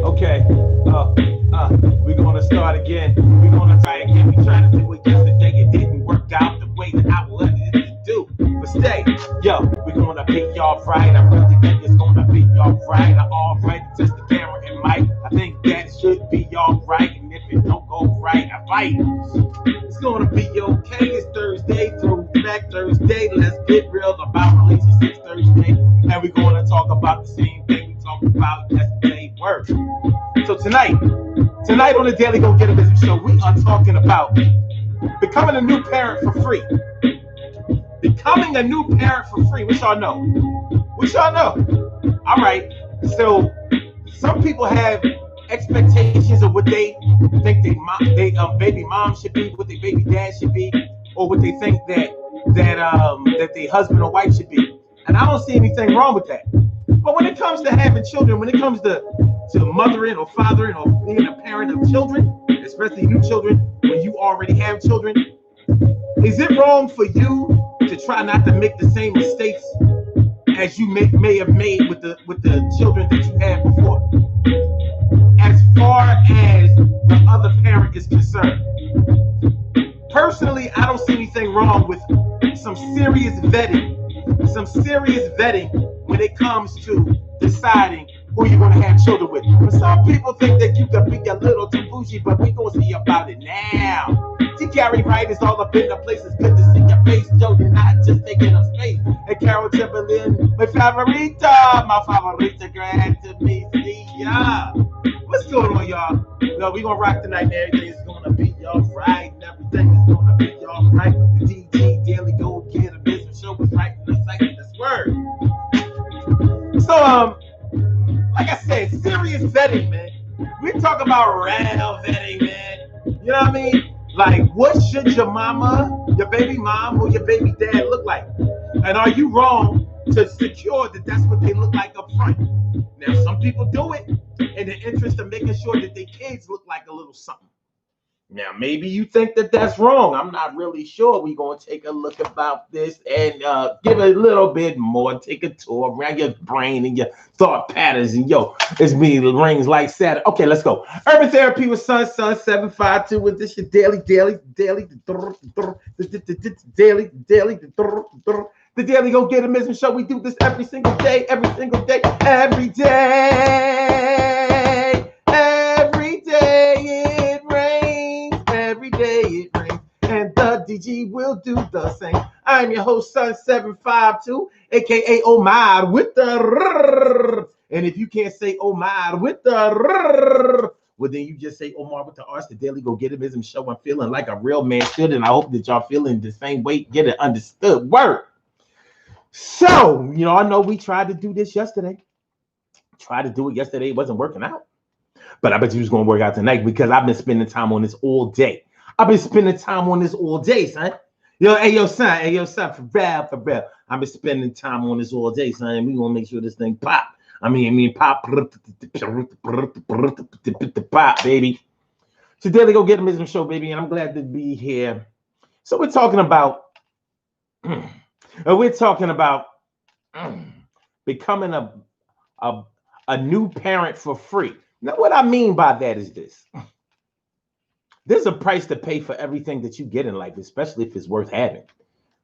Okay. We're gonna start again. We're gonna try again. We tried to do it yesterday. It didn't work out the way that I wanted it to do. But stay, yo, we're gonna beat y'all right. I really think it's gonna be y'all right. I already test the camera and mic. I think that should be y'all right. And if it don't go right, I fight. It's gonna be okay. It's Thursday, Throwback Thursday. Let's get real about relationships Thursday. And we're gonna talk about the same thing we talked about yesterday. Work. So tonight on the Daily Go Get a Business Show, we are talking about becoming a new parent for free. Becoming a new parent for free. Which y'all know. Which y'all know. All right. So some people have expectations of what they think they baby mom should be, what their baby dad should be, or what they think that their husband or wife should be. And I don't see anything wrong with that. But when it comes to having children, when it comes to mothering or fathering or being a parent of children, especially new children, when you already have children, is it wrong for you to try not to make the same mistakes as you may have made with the children that you had before? As far as the other parent is concerned, personally, I don't see anything wrong with some serious vetting, when it comes to deciding who you're going to have children with. But some people think that you can be a little too bougie, but we're going to see about it now. T. Gary Wright is all up in the place. It's good to see your face, Joe. You're not just taking up space. And Carol Timberland, my favorita, grand to me, see ya. What's going on, y'all? No, we gonna rock tonight, and everything's gonna be all right, and everything is gonna be all right. The DG Daily Go Get a Business Show was right in the second this word. So, like I said, serious vetting, man. We're talking about real vetting, man. You know what I mean? Like, what should your mama, your baby mom, or your baby dad look like? And are you wrong to secure that that's what they look like up front? Now, some people do it in the interest of making sure that their kids look like a little something. Now, maybe you think that that's wrong. I'm not really sure. We're going to take a look about this and give a little bit more. Take a tour around your brain and your thought patterns. And yo, it's me, rings like Saturn. Okay, let's go. Urban Therapy with Sun 752. With this your daily. The Daily Go Get a Business Show. We do this every single day. It rains. Every day it rains. And the DG will do the same. I'm your host, Sun 752, aka Omar with the rrr. And if you can't say Omar with the rrr, well, then you just say Omar with the R's. The Daily Go Get a Business Show. I'm feeling like a real man should, and I hope that y'all feeling the same way. Get it understood. Word. So, I know we tried to do this yesterday. Tried to do it yesterday. It wasn't working out. But I bet you it's going to work out tonight because I've been spending time on this all day. Son. Son, for real. I've been spending time on this all day, son. And we going to make sure this thing pop. Pop, baby. So Daily Go Get a Business Show, baby. And I'm glad to be here. So we're talking about... becoming a new parent for free. Now, what I mean by that is this. There's a price to pay for everything that you get in life, especially if it's worth having.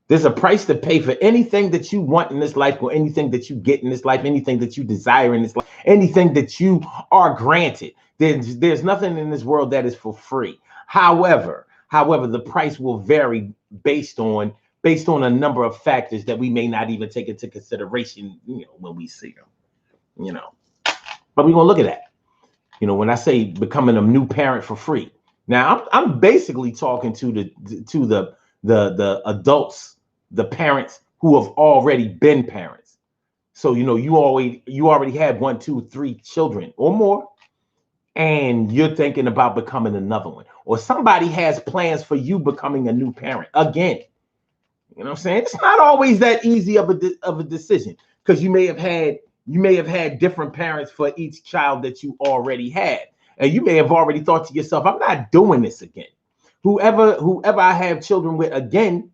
There's a price to pay for anything that you want in this life, or anything that you get in this life, anything that you desire in this life, anything that you are granted. There's nothing in this world that is for free. However, the price will vary based on a number of factors that we may not even take into consideration, when we see them, But we're gonna look at that. When I say becoming a new parent for free. Now, I'm basically talking to the adults, the parents who have already been parents. So you already have 1, 2, 3 children or more, and you're thinking about becoming another one, or somebody has plans for you becoming a new parent again. You know what I'm saying? It's not always that easy of a decision, because you may have had different parents for each child that you already had. And you may have already thought to yourself, I'm not doing this again. Whoever I have children with again,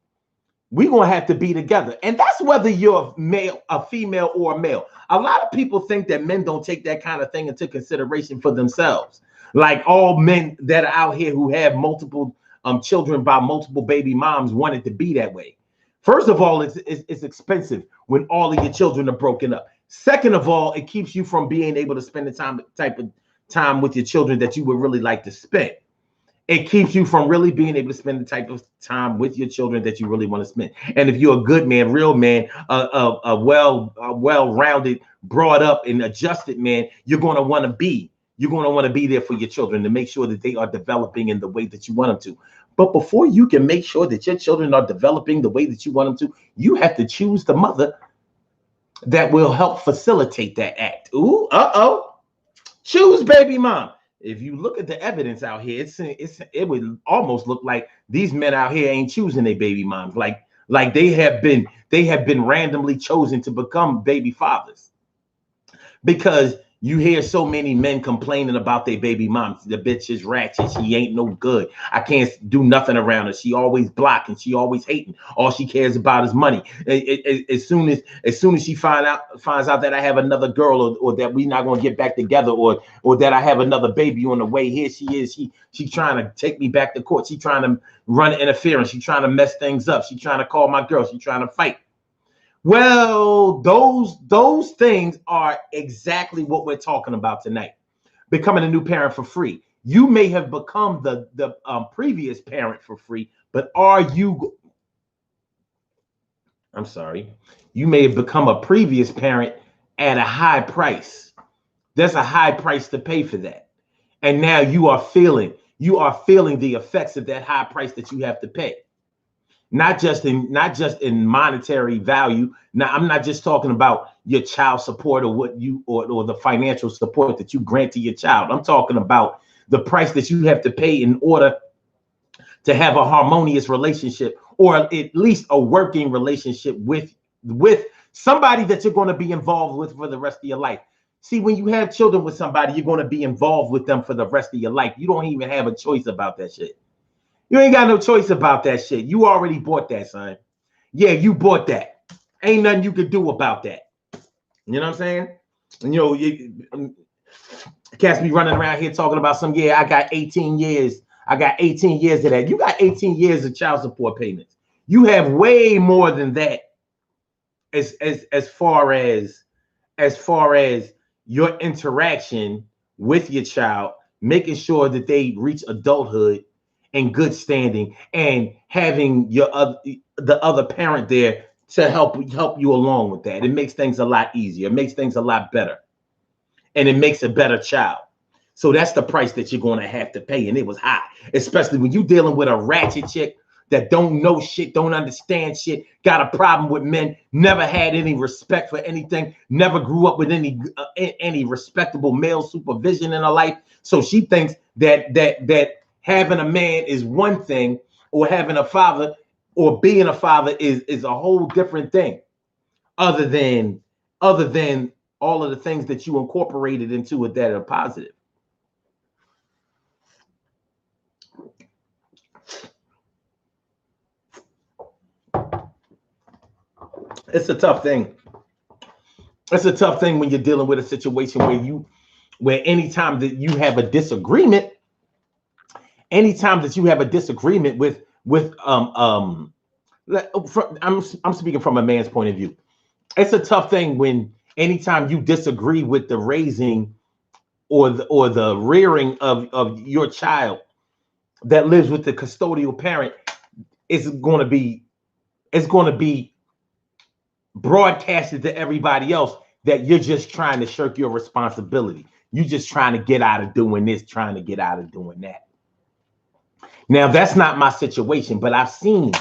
We're gonna have to be together. And that's whether you're a male, a female, or a male. A lot of people think that men don't take that kind of thing into consideration for themselves. Like all men that are out here who have multiple children by multiple baby moms want it to be that way. First of all, it's expensive when all of your children are broken up. Second of all, it keeps you from being able to spend the type of time with your children that you would really like to spend. It keeps you from really being able to spend the type of time with your children that you really want to spend. And if you're a good man, real man, a well-rounded, brought up and adjusted man, you're going to want to be. You're going to want to be there for your children to make sure that they are developing in the way that you want them to. But before you can make sure that your children are developing the way that you want them to, you have to choose the mother that will help facilitate that act. Ooh, choose baby mom. If you look at the evidence out here, it would almost look like these men out here ain't choosing their baby moms. Like they have been randomly chosen to become baby fathers. Because you hear so many men complaining about their baby moms. The bitch is ratchet. She ain't no good. I can't do nothing around her. She always blocking. She always hating. All she cares about is money. As soon as she finds out that I have another girl, or that we're not gonna get back together, or that I have another baby on the way, here she is. She's trying to take me back to court. She's trying to run interference. She's trying to mess things up. She's trying to call my girl. She's trying to fight. Well, those things are exactly what we're talking about tonight. Becoming a new parent for free. You may have become the previous parent for free, but are you? I'm sorry. You may have become a previous parent at a high price. There's a high price to pay for that, and now you are feeling the effects of that high price that you have to pay. Not just in monetary value. Now, I'm not just talking about your child support or or the financial support that you grant to your child. I'm talking about the price that you have to pay in order to have a harmonious relationship, or at least a working relationship with somebody that you're going to be involved with for the rest of your life. See, when you have children with somebody, you're going to be involved with them for the rest of your life. You don't even have a choice about that shit. You ain't got no choice about that shit. You already bought that, son. Yeah, you bought that. Ain't nothing you could do about that. You know what I'm saying? And, cats be running around here talking about I got 18 years. I got 18 years of that. You got 18 years of child support payments. You have way more than that as far as your interaction with your child, making sure that they reach adulthood in good standing, and having the other parent there to help you along with that. It makes things a lot easier. It makes things a lot better, and it makes a better child. So that's the price that you're going to have to pay, and it was high, especially when you're dealing with a ratchet chick that don't know shit, don't understand shit, got a problem with men, never had any respect for anything, never grew up with any respectable male supervision in her life. So she thinks that having a man is one thing, or having a father or being a father is a whole different thing, other than all of the things that you incorporated into it that are positive. It's a tough thing. It's a tough thing when you're dealing with a situation where anytime that you have a disagreement, I'm speaking from a man's point of view. It's a tough thing when anytime you disagree with the raising or the rearing of your child that lives with the custodial parent. It's going to be broadcasted to everybody else that you're just trying to shirk your responsibility. You're just trying to get out of doing this, trying to get out of doing that. Now, that's not my situation, but I've seen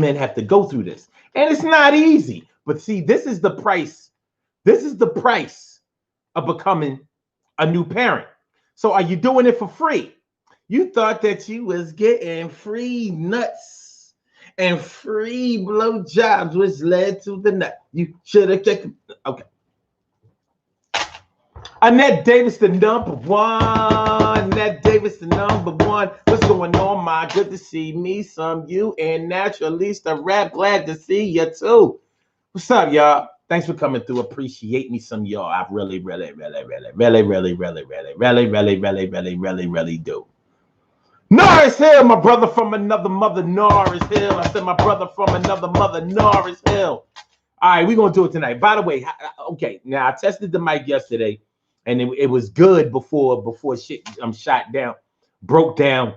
men have to go through this, and it's not easy. But see, this is the price. This is the price of becoming a new parent. So are you doing it for free? You thought that you was getting free nuts and free blowjobs, which led to the nut. You should have checked. Okay. Annette Davis, the number one. Annette Davis, the number one. What's going on, my? Good to see me, some you, and naturalist the rap. Glad to see you too. What's up, y'all? Thanks for coming through. Appreciate me some y'all. I really do. Norris Hill, my brother from another mother, Norris Hill. I said my brother from another mother, Norris Hill. All right, we're gonna do it tonight. By the way, okay, now I tested the mic yesterday, and it was good before shit shot down, broke down.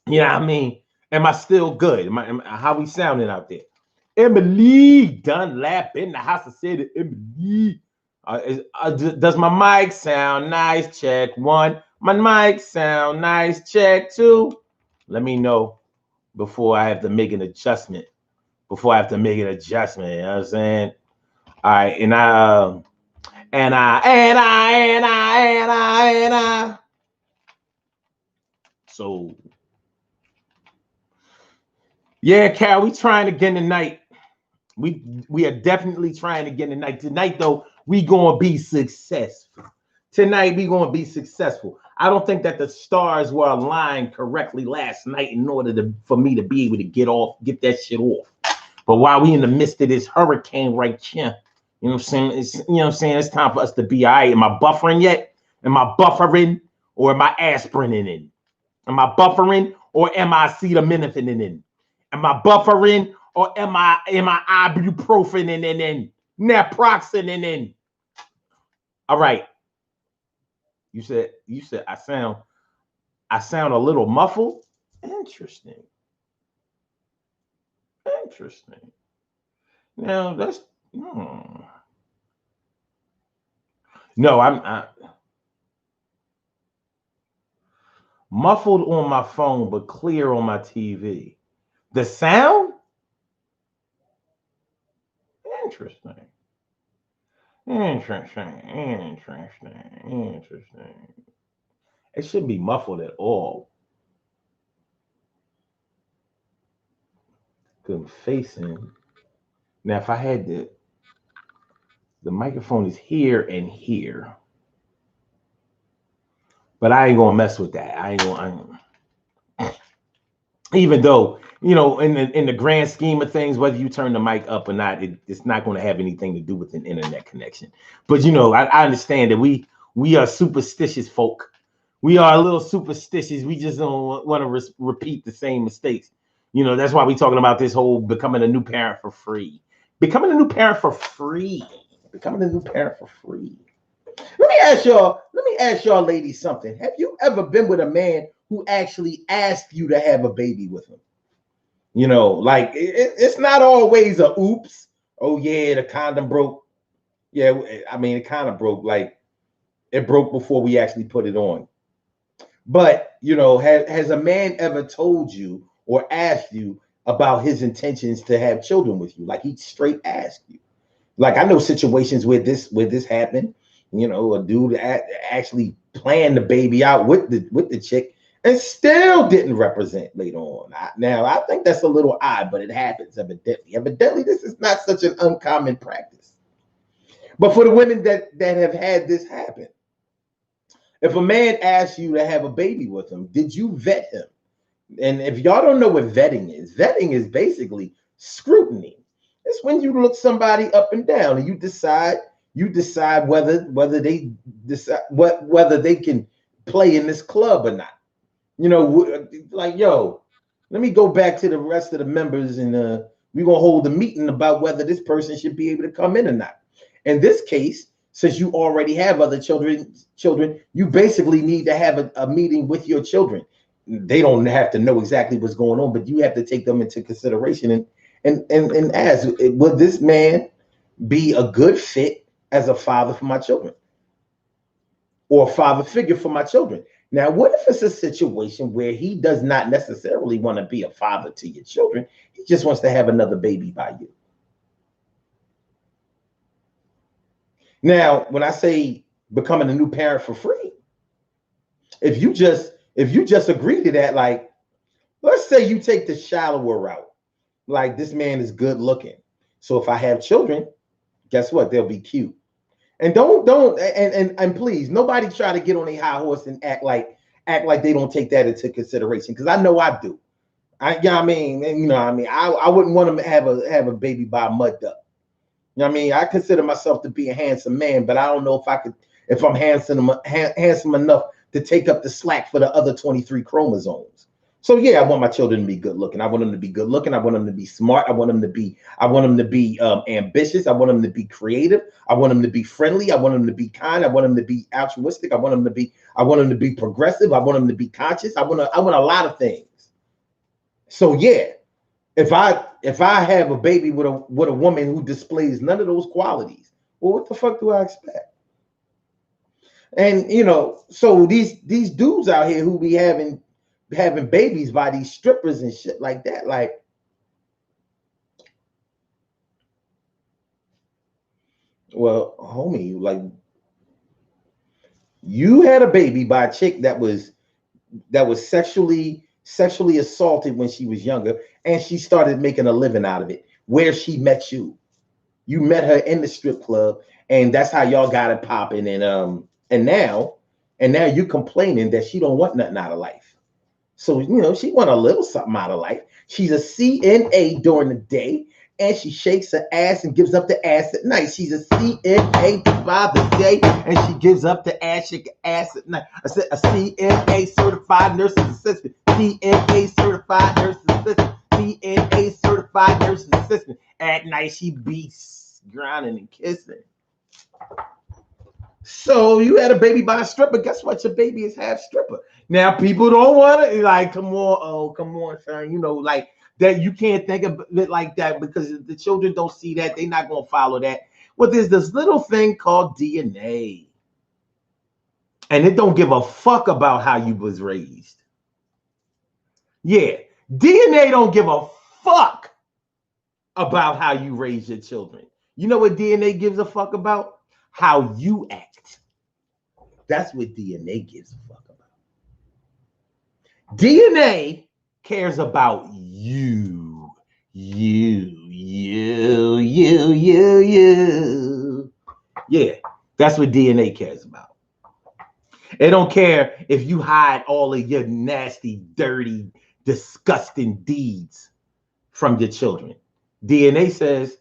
You know what I mean? Am I still good? How we sounding out there? Emily Dunlap in the house. I said it, Emily. Does my mic sound nice? Check one. My mic sound nice? Check two. Let me know before I have to make an adjustment. You know what I'm saying? All right, and I. So, yeah, Carol, we trying again tonight. We are definitely trying again tonight. Tonight, though, we gonna be successful. Tonight, we gonna be successful. I don't think that the stars were aligned correctly last night in order for me to be able to get that shit off. But while we in the midst of this hurricane right here, you know what I'm saying? It's time for us to be all right. Am I buffering yet? Am I buffering or am I aspirin in? Am I buffering or am I acetaminophen in? Am I buffering or am I ibuprofen in? Naproxen in? All right. You said I sound a little muffled. Interesting. Now that's no, I'm muffled on my phone, but clear on my TV. The sound? Interesting. It shouldn't be muffled at all. Good facing. Now, if I had the microphone is here and here. But I ain't gonna mess with that. Even though, you know, in the grand scheme of things, whether you turn the mic up or not, it's not going to have anything to do with an internet connection. But you know, I understand that we are superstitious folk. We are a little superstitious. We just don't want to repeat the same mistakes. You know, that's why we're talking about this whole becoming a new parent for free. Becoming a new parent for free. Let me ask y'all ladies something. Have you ever been with a man who actually asked you to have a baby with him? You know, like it's not always a oops. Oh yeah, the condom broke. Yeah, I mean it kind of broke. Like it broke before we actually put it on. But you know, has a man ever told you or asked you about his intentions to have children with you? Like he straight asked you. Like I know situations where this happened. You know, a dude actually planned the baby out with the chick and still didn't represent later on. Now, I think that's a little odd, but it happens evidently. Evidently, this is not such an uncommon practice. But for the women that have had this happen, if a man asks you to have a baby with him, did you vet him? And if y'all don't know what vetting is basically scrutiny. It's when you look somebody up and down and you decide whether they can play in this club or not. You know, like yo, let me go back to the rest of the members and we're gonna hold a meeting about whether this person should be able to come in or not. In this case, since you already have other children, you basically need to have a meeting with your children. They don't have to know exactly what's going on, but you have to take them into consideration and ask, would this man be a good fit as a father for my children or a father figure for my children? Now, what if it's a situation where he does not necessarily want to be a father to your children? He just wants to have another baby by you. Now, when I say becoming a new parent for free, if you just agree to that, like, let's say you take the shallower route, like this man is good looking. So if I have children, guess what? They'll be cute. And don't please, nobody try to get on a high horse and act like they don't take that into consideration. Because I know I do. I mean, and, I wouldn't want to have a baby by a mud duck. You know what I mean? I consider myself to be a handsome man, but I don't know if I'm handsome enough to take up the slack for the other 23 chromosomes. So yeah, I want my children to be good looking. I want them to be good looking. I want them to be smart. I want them to be ambitious. I want them to be creative. I want them to be friendly. I want them to be kind. I want them to be altruistic. I want them to be progressive. I want them to be conscious. I want a lot of things. So yeah, if I have a baby with a woman who displays none of those qualities, well, what the fuck do I expect? And so these dudes out here who be having babies by these strippers and shit like that, like, well, homie, like, you had a baby by a chick that was sexually assaulted when she was younger, and she started making a living out of it. Where she met you met her in the strip club, and that's how y'all got it popping. And now you complaining that she don't want nothing out of life. So she want a little something out of life. She's a CNA during the day, and she shakes her ass and gives up the ass at night. She's a CNA by the day, and she gives up the ass, shake her ass at night. I said a CNA certified nurse's assistant. CNA certified nurse's assistant. CNA certified nurse's assistant. At night she beats, grinding and kissing. So you had a baby by a stripper. Guess what? Your baby is half stripper. Now people don't want it. Like, come on, son. Like that. You can't think of it like that because the children don't see that. They're not gonna follow that. Well, there's this little thing called DNA, and it don't give a fuck about how you was raised. Yeah, DNA don't give a fuck about how you raise your children. You know what DNA gives a fuck about? How you act. That's what DNA gives a fuck about. DNA cares about you. Yeah, that's what DNA cares about. They don't care if you hide all of your nasty, dirty, disgusting deeds from your children. DNA says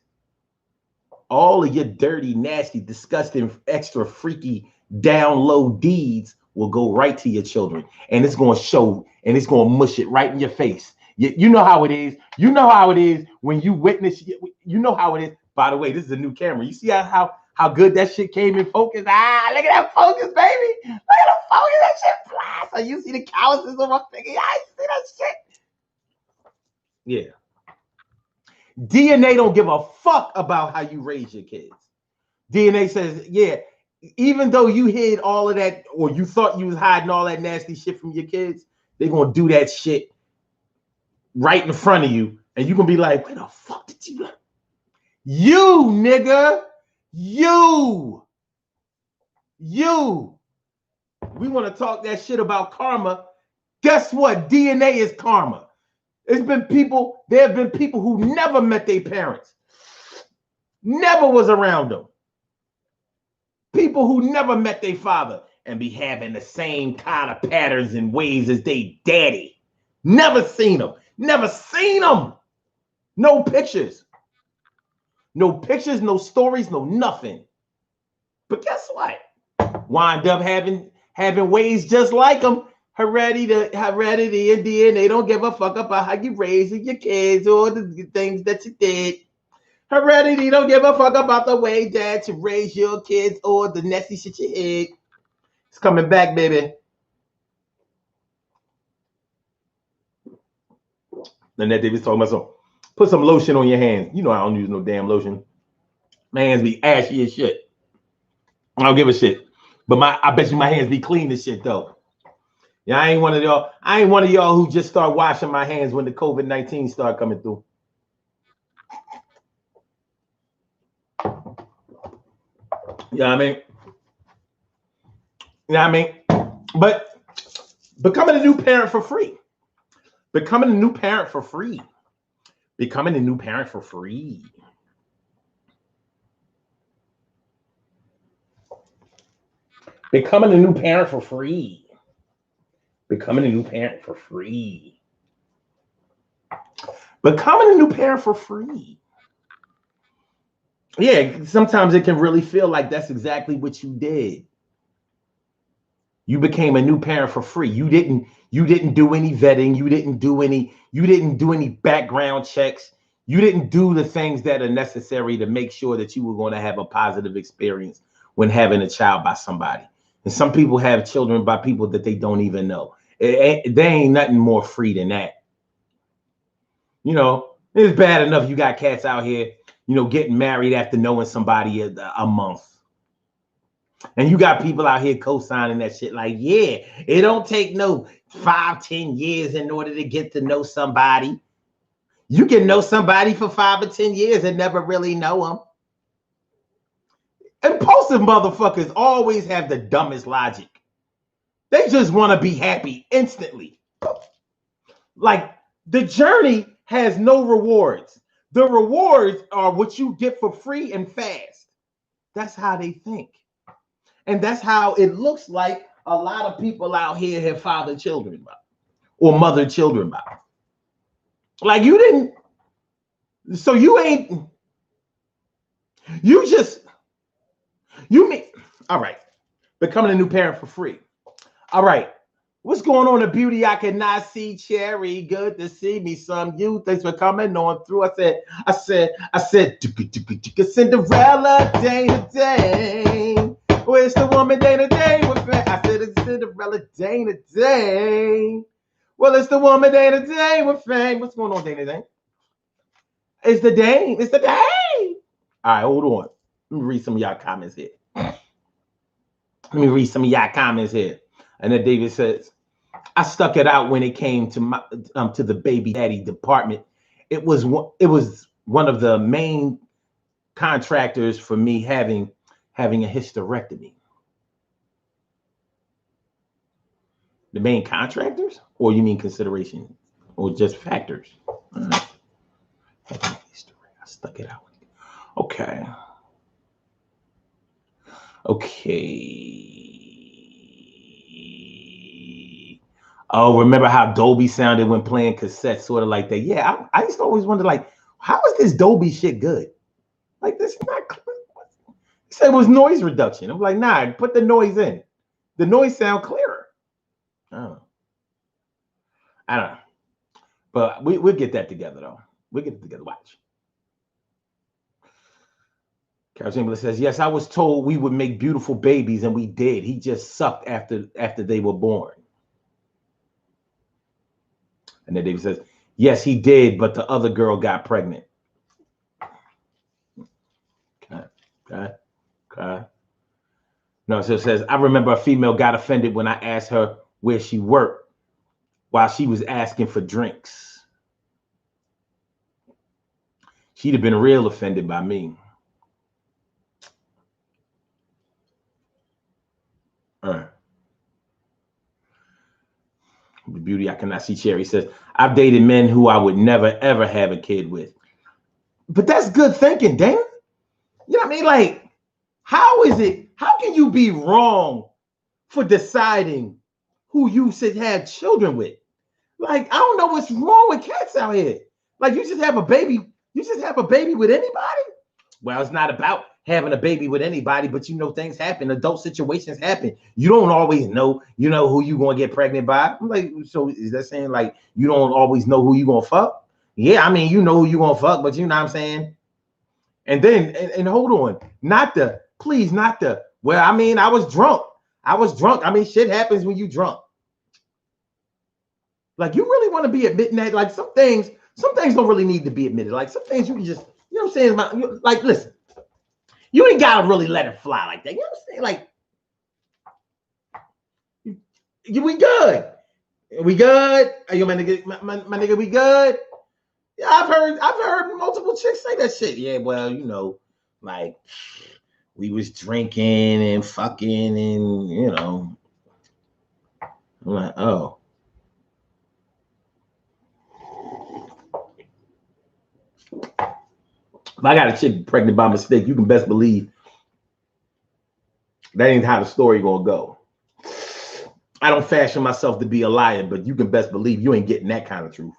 all of your dirty, nasty, disgusting, extra freaky, down low deeds will go right to your children. And it's going to show, and it's going to mush it right in your face. You know how it is. You know how it is when you witness. You know how it is. By the way, this is a new camera. You see how good that shit came in focus? Look at that focus, baby. Look at the focus. That shit flies. So you see the calluses on my finger. Yeah, you see that shit? Yeah. DNA don't give a fuck about how you raise your kids. DNA says, yeah, even though you hid all of that, or you thought you was hiding all that nasty shit from your kids, they're going to do that shit right in front of you. And you're going to be like, where the fuck did you go? You, nigga. You. We want to talk that shit about karma. Guess what? DNA is karma. There have been people who never met their parents, never was around them. People who never met their father and be having the same kind of patterns and ways as they daddy. Never seen them. No pictures. No stories, no nothing. But guess what? Wind up having ways just like them. Heredity and DNA don't give a fuck about how you raising your kids or the things that you did. Heredity don't give a fuck about the way that you raise your kids or the nasty shit you ate. It's coming back, baby. Nanette Davis talking about put some lotion on your hands. You know I don't use no damn lotion. My hands be ashy as shit. I don't give a shit. But I bet you my hands be clean as shit though. Yeah, I ain't one of y'all who just start washing my hands when the COVID-19 start coming through. You know what I mean? You know what I mean? But becoming a new parent for free. Becoming a new parent for free. Becoming a new parent for free. Becoming a new parent for free. Becoming a new parent for free. Yeah, sometimes it can really feel like that's exactly what you did. You became a new parent for free. You didn't do any vetting, you didn't do any background checks. You didn't do the things that are necessary to make sure that you were going to have a positive experience when having a child by somebody. And some people have children by people that they don't even know. There ain't nothing more free than that. It's bad enough you got cats out here, getting married after knowing somebody a month. And you got people out here co-signing that shit like, yeah, it don't take no 5-10 years in order to get to know somebody. You can know somebody for 5 or 10 years and never really know them. Impulsive motherfuckers always have the dumbest logic. They just want to be happy instantly. Like, the journey has no rewards. The rewards are what you get for free and fast. That's how they think. And that's how it looks like a lot of people out here have fathered children by, or mothered children by. Like, you didn't, so you ain't, all right, becoming a new parent for free. All right, what's going on, the beauty I cannot see, Cherry? Good to see me, some you. Thanks for coming on through. I said, Cinderella, day to day. Where's the woman day to day with me? I said it's Cinderella day to day. Well, it's the woman day to day with fame. What's going on day to day? It's the day. It's the day. All right, hold on. Let me read some of y'all comments here. And then David says, I stuck it out when it came to the baby daddy department. It was one of the main contractors for me having a hysterectomy. The main contractors, or you mean consideration, or just factors? I stuck it out. Okay. Oh, remember how Dolby sounded when playing cassettes, sort of like that. Yeah, I used to always wonder, like, how is this Dolby shit good? Like, this is not clear. He said it was noise reduction. I'm like, nah, put the noise in. The noise sound clearer. I don't know. But we'll get that together, though. We'll get it together. Watch. Carol Chamberlain says, yes, I was told we would make beautiful babies, and we did. He just sucked after they were born. And then David says, yes, he did, but the other girl got pregnant. Okay. No, so it says, I remember a female got offended when I asked her where she worked while she was asking for drinks. She'd have been real offended by me. The beauty I cannot see, Cherry says, I've dated men who I would never, ever have a kid with. But that's good thinking, Dana. You know what I mean? Like, how can you be wrong for deciding who you should have children with? Like, I don't know what's wrong with cats out here. Like, you just have a baby with anybody? Well, it's not about having a baby with anybody, but things happen. Adult situations happen. You don't always know, who you going to get pregnant by. I'm like, so is that saying like you don't always know who you going to fuck? Yeah, I mean, you know who you going to fuck, but you know what I'm saying? And then, and hold on, well, I mean, I was drunk. I mean, shit happens when you drunk. Like, you really want to be admitting that? Like, some things don't really need to be admitted. Like, some things you can just, you know what I'm saying? Like, listen, you ain't got to really let it fly like that. You know what I'm saying? Like, we good. We good? Are you my nigga, we good? Yeah, I've heard multiple chicks say that shit. Yeah, well, like, we was drinking and fucking and, I'm like, oh. If I got a chick pregnant by mistake, you can best believe That ain't how the story gonna go. I don't fashion myself to be a liar, but you can best believe you ain't getting that kind of truth.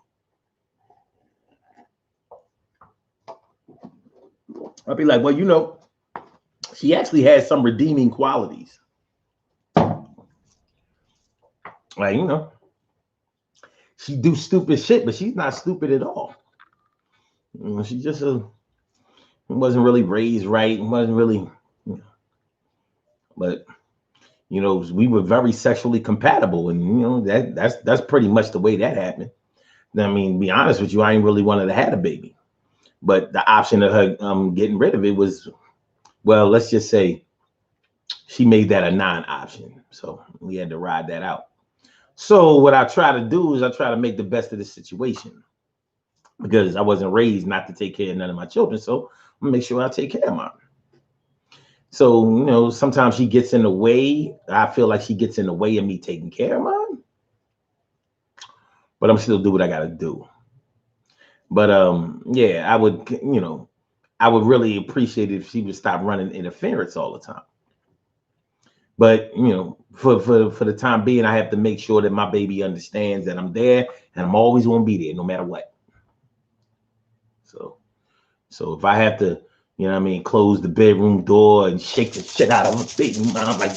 I'll be like, well, you know, she actually has some redeeming qualities. Like, you know, she do stupid shit, but she's not stupid at all. You know, she just wasn't really raised right, wasn't really, you know, but you know, we were very sexually compatible, and you know that's pretty much the way that happened. I mean, to be honest with you, I ain't really wanted to have a baby, but the option of her getting rid of it was, well, let's just say she made that a non-option, so we had to ride that out. So what I try to do is I try to make the best of the situation, because I wasn't raised not to take care of none of my children, so I'm gonna make sure I take care of mine. So, you know, sometimes she gets in the way. I feel like she gets in the way of me taking care of mine, but I'm still do what I gotta do. But yeah, I would, you know, I would really appreciate it if she would stop running interference all the time. But you know, for the time being, I have to make sure that my baby understands that I'm there and I'm always gonna be there no matter what. So if I have to, you know what I mean, close the bedroom door and shake the shit out of my baby, I'm like,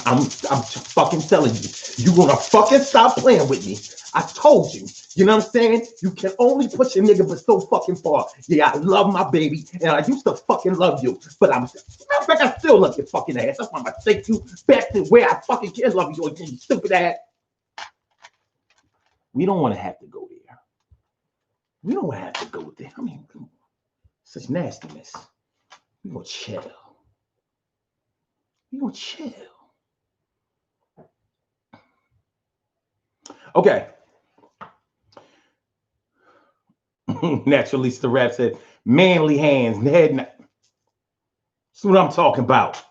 I'm fucking telling you, you gonna fucking stop playing with me. I told you. You know what I'm saying? You can only push a nigga but so fucking far. Yeah, I love my baby, and I used to fucking love you, but I still love your fucking ass. That's why I'm gonna take you back to where I fucking can love you, you stupid ass. We don't want to have to go there. We don't want to have to go there. I mean, such nastiness. We gonna chill. We gonna chill. Okay. Naturally, the rap said, manly hands, head. That's what I'm talking about.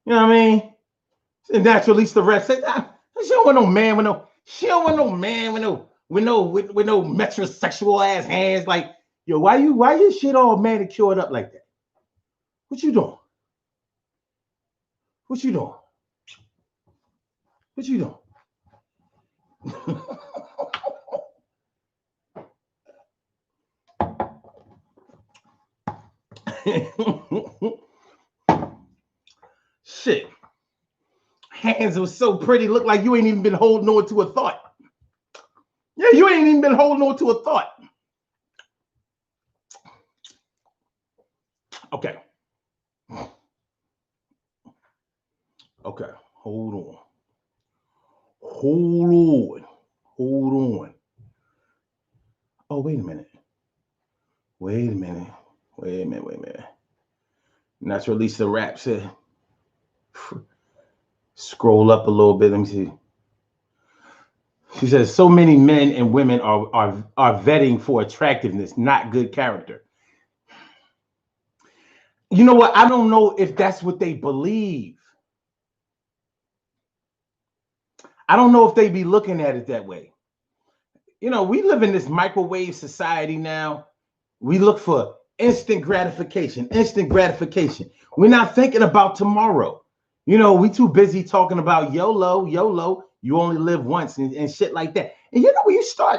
You know what I mean? And naturally, the rap said, she don't want no man with no. She don't want no man with no metrosexual ass hands. Like, yo, why you shit all manicured up like that? What you doing? What you doing? What you doing? Shit. Hands was so pretty, look like you ain't even been holding on to a thought. Yeah, you ain't even been holding on to a thought. Okay. Okay, hold on. Hold on. Oh, wait a minute. Naturally, the rap said, scroll up a little bit. Let me see. She says, so many men and women are vetting for attractiveness, not good character. You know what? I don't know if that's what they believe. I don't know if they be looking at it that way. You know, we live in this microwave society now. We look for instant gratification. We're not thinking about tomorrow. You know, we too busy talking about YOLO. You only live once and shit like that. And you know,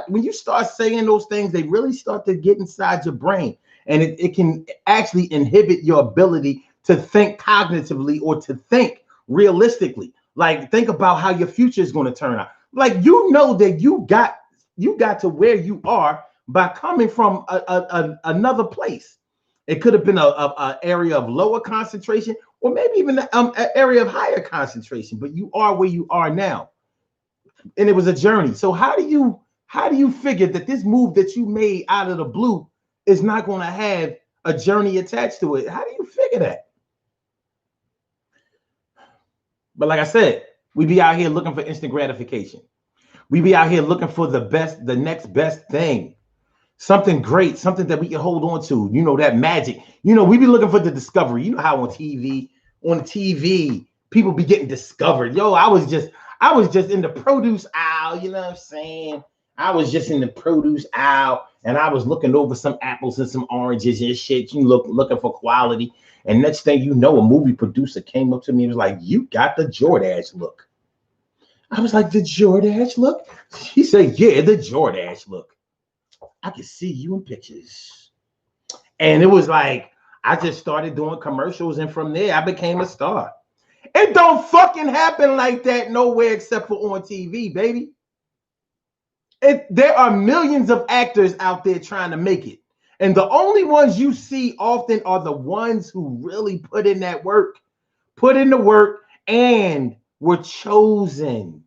when you start saying those things, they really start to get inside your brain. And it can actually inhibit your ability to think cognitively or to think realistically. Like, think about how your future is going to turn out. Like, you know that you got to where you are by coming from another place. It could have been a area of lower concentration, or maybe even an area of higher concentration. But you are where you are now, and it was a journey. So how do you figure that this move that you made out of the blue is not going to have a journey attached to it? How do you figure that? But like I said, we be out here looking for instant gratification. We be out here looking for the next best thing. Something great, something that we can hold on to. You know, that magic. You know, we be looking for the discovery. You know how on TV, people be getting discovered. Yo, I was just in the produce aisle, you know what I'm saying? I was just in the produce aisle and I was looking over some apples and some oranges and shit. You looking for quality. And next thing you know, a movie producer came up to me and was like, "You got the Jordache look." I was like, "The Jordache look?" He said, "Yeah, the Jordache look. I can see you in pictures." And it was like, I just started doing commercials, and from there, I became a star. It don't fucking happen like that nowhere except for on TV, baby. There are millions of actors out there trying to make it. And the only ones you see often are the ones who really put in that work, put in the work, and were chosen.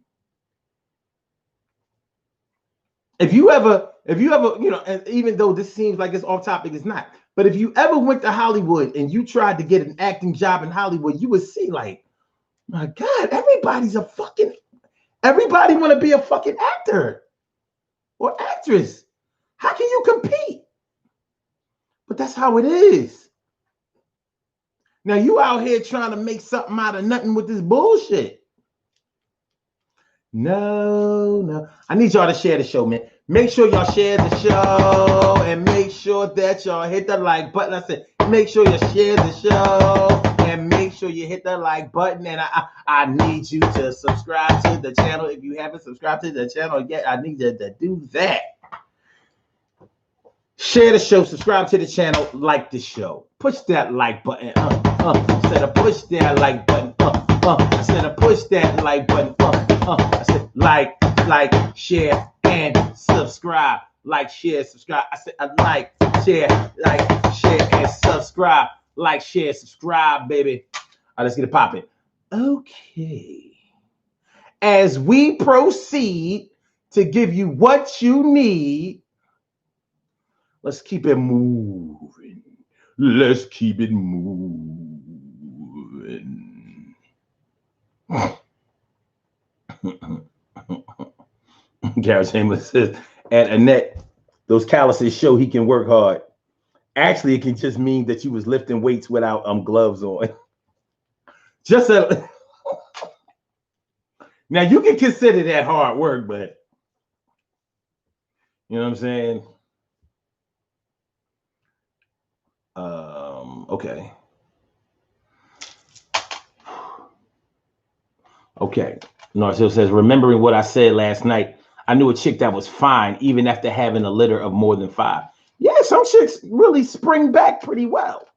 If you ever, and even though this seems like it's off topic, it's not. But if you ever went to Hollywood and you tried to get an acting job in Hollywood, you would see like, my God, everybody want to be a fucking actor or actress. How can you compete? But that's how it is. Now you out here trying to make something out of nothing with this bullshit. No. I need y'all to share the show, man. Make sure y'all share the show and make sure that y'all hit the like button. I said, make sure you share the show and make sure you hit the like button. And I need you to subscribe to the channel. If you haven't subscribed to the channel yet, I need you to do that. Share the show, subscribe to the channel, like the show. Push that like button. Instead of push that like button. Instead of push that like button. I said like, share, and subscribe. Like, share, subscribe. I said like, share, and subscribe. Like, share, subscribe, baby. All right, let's get it popping. Okay. As we proceed to give you what you need, let's keep it moving. Let's keep it moving. Garrett Chambers says, at Annette, those calluses show he can work hard. Actually, it can just mean that you was lifting weights without gloves on. Just a now you can consider that hard work, but you know what I'm saying? Okay. Okay. Narciso says, remembering what I said last night, I knew a chick that was fine even after having a litter of more than 5. Yeah, some chicks really spring back pretty well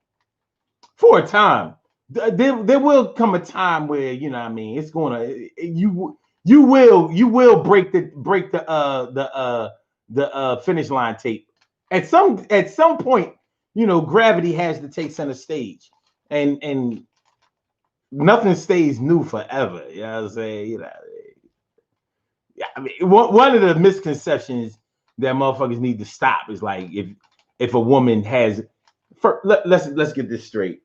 for a time. There will come a time where, you know what I mean, it's gonna you will break the finish line tape. At some point, you know, gravity has to take center stage, and nothing stays new forever. You know what I'm saying? You know, yeah, I mean, one of the misconceptions that motherfuckers need to stop is like if a woman has, let's get this straight.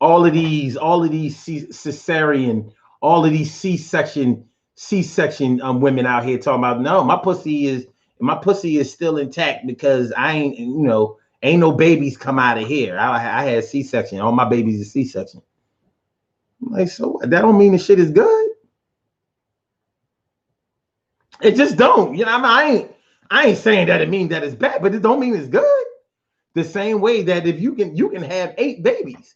All of these cesarean, all of these C-section women out here talking about, no, my pussy is still intact because I ain't, you know, ain't no babies come out of here. I had C-section. All my babies are C-section. Like, so that don't mean the shit is good. It just don't. You know, I mean, I ain't saying that it means that it's bad, but it don't mean it's good. The same way that if you can have 8 babies,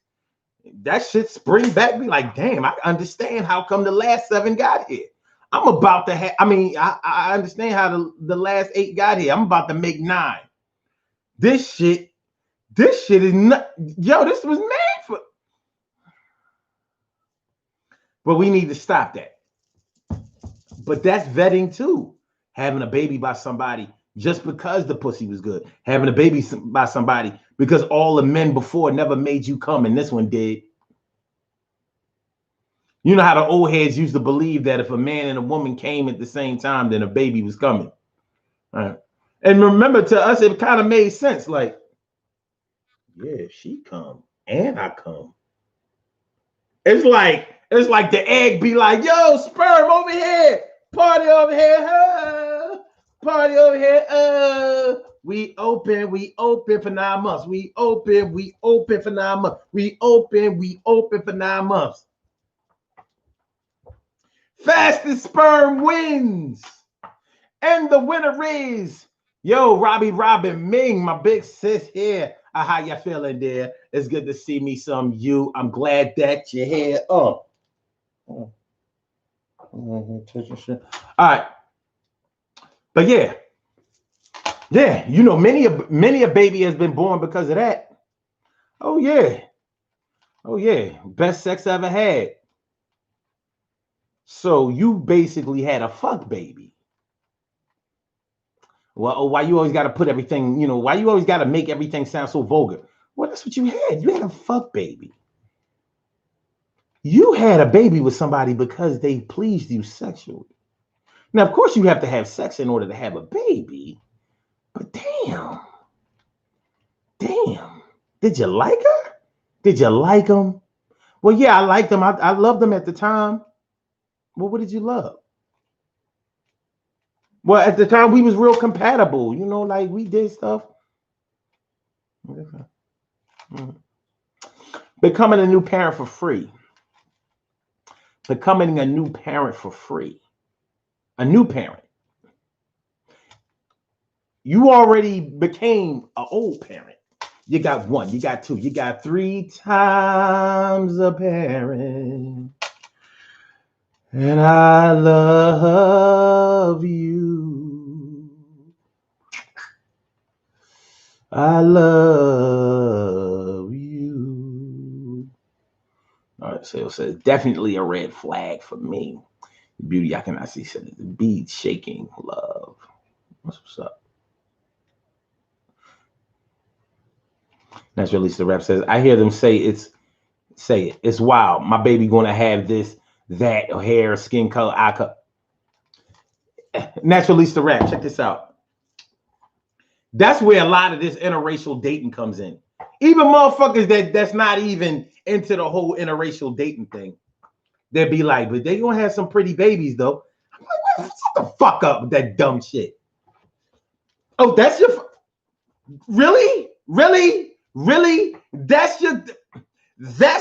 that shit spring back, be like, damn, I understand how come the last 7 got here. I'm about to have, I understand how the last 8 got here. I'm about to make 9. This shit is not, yo, this was made for. But we need to stop that. But that's vetting too. Having a baby by somebody just because the pussy was good. Having a baby by somebody because all the men before never made you come and this one did. You know how the old heads used to believe that if a man and a woman came at the same time, then a baby was coming. All right. And remember, to us, it kind of made sense. Like, yeah, she come and I come. It's like the egg be like, yo, sperm over here, party over here, party over here. We open for 9 months. We open for 9 months. We open for 9 months. Fastest sperm wins. And the winner is, yo, Robbie Robin Ming, my big sis here. How you feeling there? It's good to see me some you. I'm glad that you're here. All right. But yeah. Yeah, you know, many a baby has been born because of that. Oh yeah. Oh yeah. Best sex I ever had. So you basically had a fuck baby. Well, why you always got to put everything, why you always got to make everything sound so vulgar? Well, that's what you had. You had a fuck baby. You had a baby with somebody because they pleased you sexually. Now, of course, you have to have sex in order to have a baby. But damn. Did you like her? Did you like him? Well, yeah, I liked them. I loved them at the time. Well, what did you love? Well, at the time we was real compatible. Like we did stuff. Becoming a new parent for free. Becoming a new parent for free. A new parent. You already became an old parent. You got one, you got two, you got 3 times a parent. And I love you. I love you. All right, so it says definitely a red flag for me. Beauty I cannot see said the bead shaking love. What's up? That's released. The rap says, I hear them say it's wild. My baby gonna have this, that, hair, skin color, eye color. Naturally, the rap. Check this out. That's where a lot of this interracial dating comes in. Even motherfuckers that's not even into the whole interracial dating thing, they'll be like, but they gonna have some pretty babies though. I'm like, shut the fuck up with that dumb shit. Oh, that's your really? That's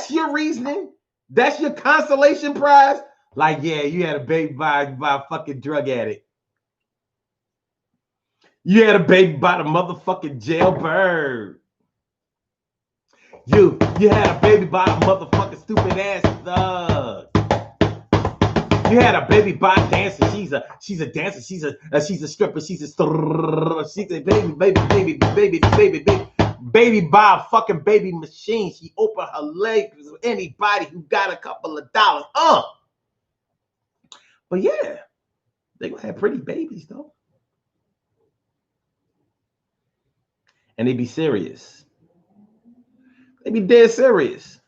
your reasoning? That's your consolation prize? Like, yeah, you had a baby by a fucking drug addict. You had a baby by the motherfucking jailbird. You had a baby by a motherfucking stupid ass thug. You had a baby by a dancer. She's a dancer. She's a stripper. She's a baby by a fucking baby machine. She opened her legs with anybody who got a couple of dollars. But yeah, they gonna have pretty babies though. And they be serious. They be dead serious.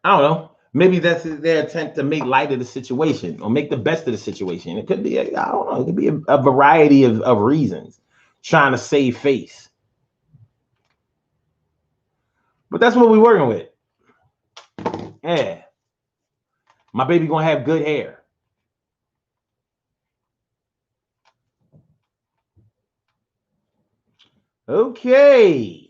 I don't know. Maybe that's their attempt to make light of the situation or make the best of the situation. It could be, I don't know, it could be a variety of reasons. Trying to save face. But that's what we're working with. Yeah. My baby gonna have good hair. Okay.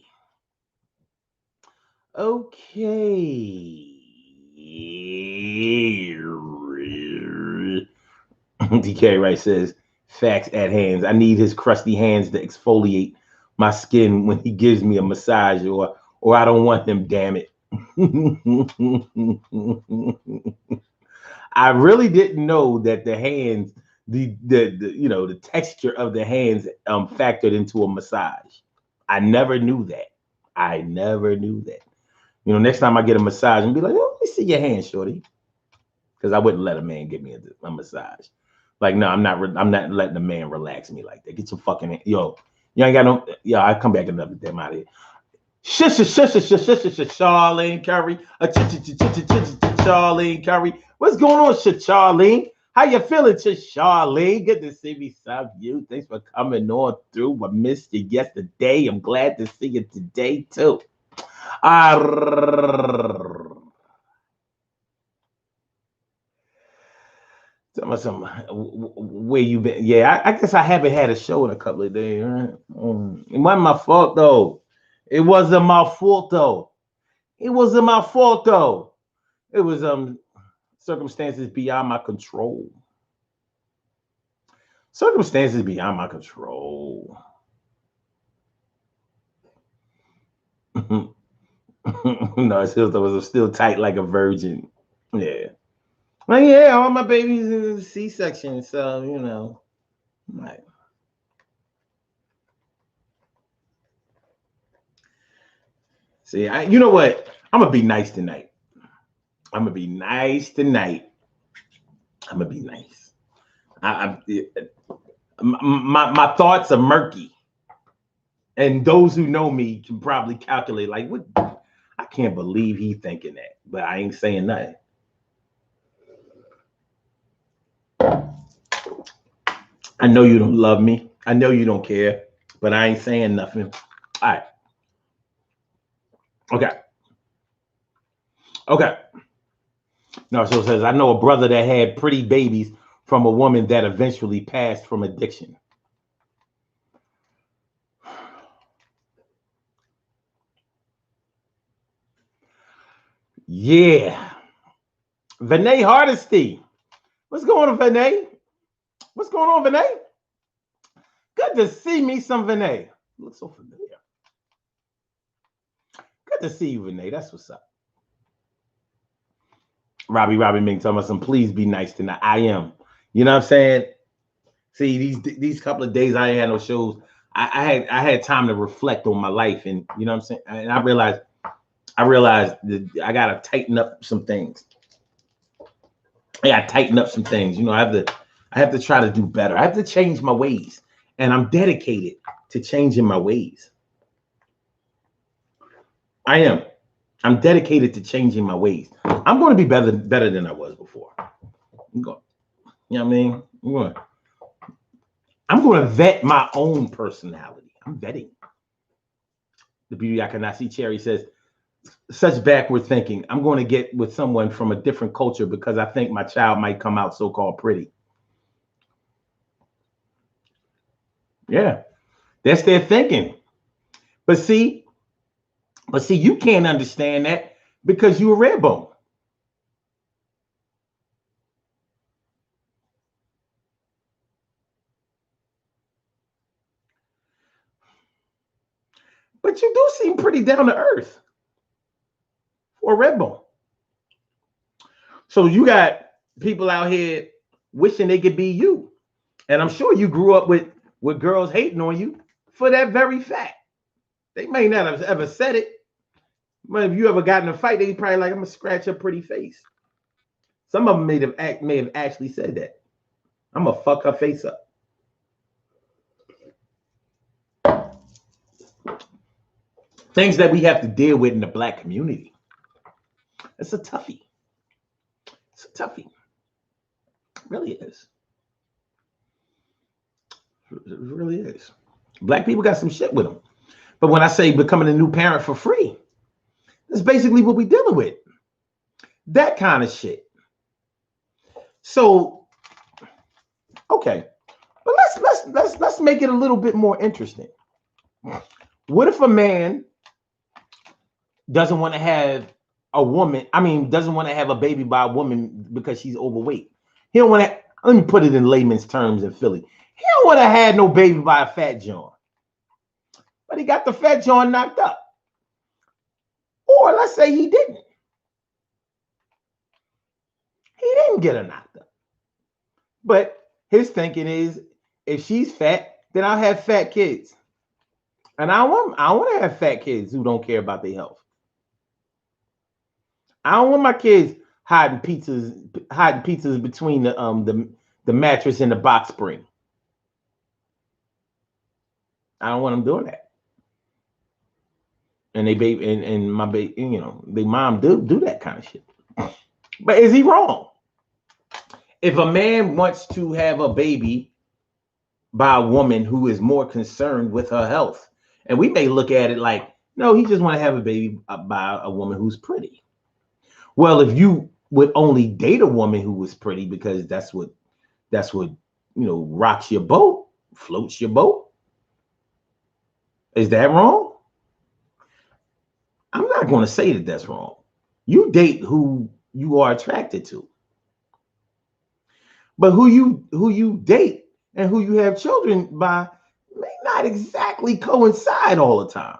DK Wright says, facts at hands. I need his crusty hands to exfoliate my skin when he gives me a massage, or I don't want him, damn it. I really didn't know that the hands, the texture of the hands factored into a massage. I never knew that. Next time I get a massage and be like, oh, let me see your hands, shorty. Because I wouldn't let a man give me a massage. Like, no, I'm not letting a man relax me like that. Get your fucking, you ain't got no, I come back another day, I'm out of here. Charlene Curry. Charlene Curry. What's going on, Charlene? How you feeling, Charlene? Good to see me, some you. Thanks for coming on through. I missed you yesterday. I'm glad to see you today, too. Where you been? Yeah, I guess I haven't had a show in a couple of days. Right? It wasn't my fault though. It wasn't my fault though. It was circumstances beyond my control. Circumstances beyond my control. No, it still was still tight like a virgin. Yeah. Well, yeah, all my babies in C-section, so you know, like. See, you know what? I'm gonna be nice tonight. I'm gonna be nice tonight. I'm gonna be nice. My thoughts are murky, and those who know me can probably calculate. Like, what? I can't believe he thinking that, but I ain't saying nothing. I know you don't love me. I know you don't care, but I ain't saying nothing. All right. Okay. Okay. No, so it says, I know a brother that had pretty babies from a woman that eventually passed from addiction. Yeah. Vinay Hardesty. What's going on, Vinay? What's going on, Vinay? Good to see me some Vinay. Looks so familiar. Good to see you, Vinay. That's what's up. Robbie Ming talking about some, please be nice tonight. I am. You know what I'm saying? See, these couple of days I ain't had no shows. I had time to reflect on my life, and you know what I'm saying? And I realized that I gotta tighten up some things. I gotta tighten up some things. You know, I have to try to do better. I have to change my ways, and I'm dedicated to changing my ways. I am. I'm dedicated to changing my ways. I'm going to be better than I was before. I'm going, you know what I mean? I'm going to vet my own personality. I'm vetting. The beauty I cannot see. Cherry says, such backward thinking. I'm going to get with someone from a different culture because I think my child might come out so-called pretty. Yeah, that's their thinking. But see, you can't understand that because you're a red bone. But you do seem pretty down to earth for a red bone. So you got people out here wishing they could be you. And I'm sure you grew up with girls hating on you for that very fact. They may not have ever said it, but if you ever got in a fight, they probably like, I'm gonna scratch your pretty face. Some of them may have actually said that. I'm gonna fuck her face up. Things that we have to deal with in the black community. It's a toughie. It's a toughie. It really is. It really is. Black people got some shit with them. But when I say becoming a new parent for free, that's basically what we're dealing with. That kind of shit. So, okay, but let's make it a little bit more interesting. What if a man doesn't want to have a woman? I mean, doesn't want to have a baby by a woman because she's overweight. He don't want to. Let me put it in layman's terms in Philly. He don't want to have no baby by a fat John, but he got the fat John knocked up. Or let's say he didn't. He didn't get her knocked up. But his thinking is, if she's fat, then I'll have fat kids. And I want to have fat kids who don't care about their health. I don't want my kids hiding pizzas between the mattress and the box spring. I don't want them doing that. And they baby and my baby, you know, they mom do that kind of shit. But is he wrong? If a man wants to have a baby by a woman who is more concerned with her health, and we may look at it like, no, he just want to have a baby by a woman who's pretty. Well, if you would only date a woman who was pretty because that's what rocks your boat, floats your boat, is that wrong? I'm not going to say that that's wrong. You date who you are attracted to, but who you date and who you have children by may not exactly coincide all the time.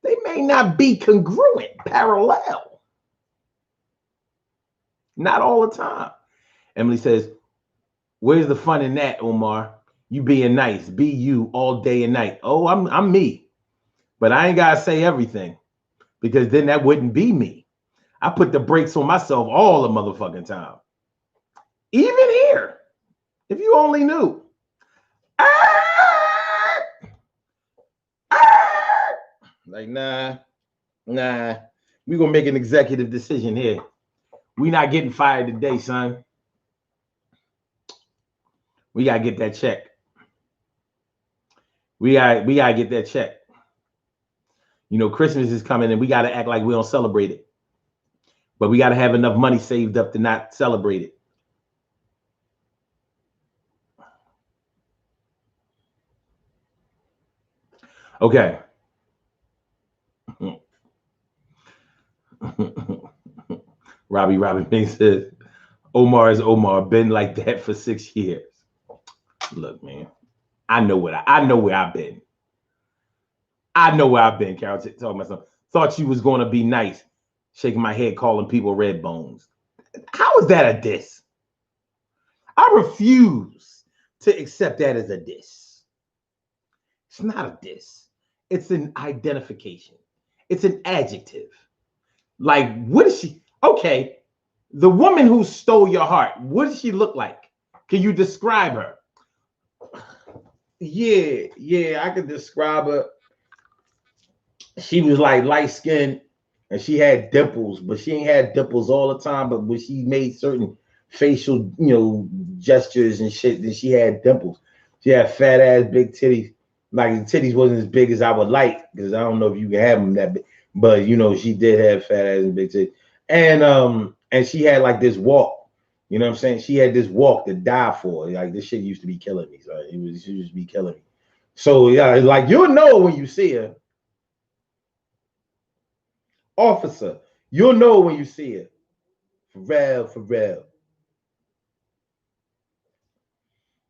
They may not be congruent, parallel. Not all the time. Emily says, where's the fun in that, Omar? You being nice, be you all day and night. Oh, I'm me. But I ain't gotta say everything, because then that wouldn't be me. I put the brakes on myself all the motherfucking time. Even here, if you only knew. Like, nah. We gonna make an executive decision here. We not getting fired today, son. We gotta get that check. We gotta get that check. You know, Christmas is coming and we gotta act like we don't celebrate it. But we gotta have enough money saved up to not celebrate it. Okay. Robbie Bing says, Omar is Omar, been like that for 6 years. Look, man, I know where I've been. I know where I've been, Carol. Talking myself. Thought you was gonna be nice, shaking my head, calling people red bones. How is that a diss? I refuse to accept that as a diss. It's not a diss. It's an identification. It's an adjective. Like, what is she? Okay, the woman who stole your heart, what does she look like? Can you describe her? Yeah, I could describe her. She was like light skinned and she had dimples, but she ain't had dimples all the time. But when she made certain facial, gestures and shit, then she had dimples. She had fat ass, big titties. Like the titties wasn't as big as I would like, because I don't know if you can have them that big. But she did have fat ass and big titties. And she had like this walk. You know what I'm saying? She had this walk to die for. Like, this shit used to be killing me. So she used to be killing me. So yeah, like, you'll know when you see her. Officer, you'll know when you see her. For real.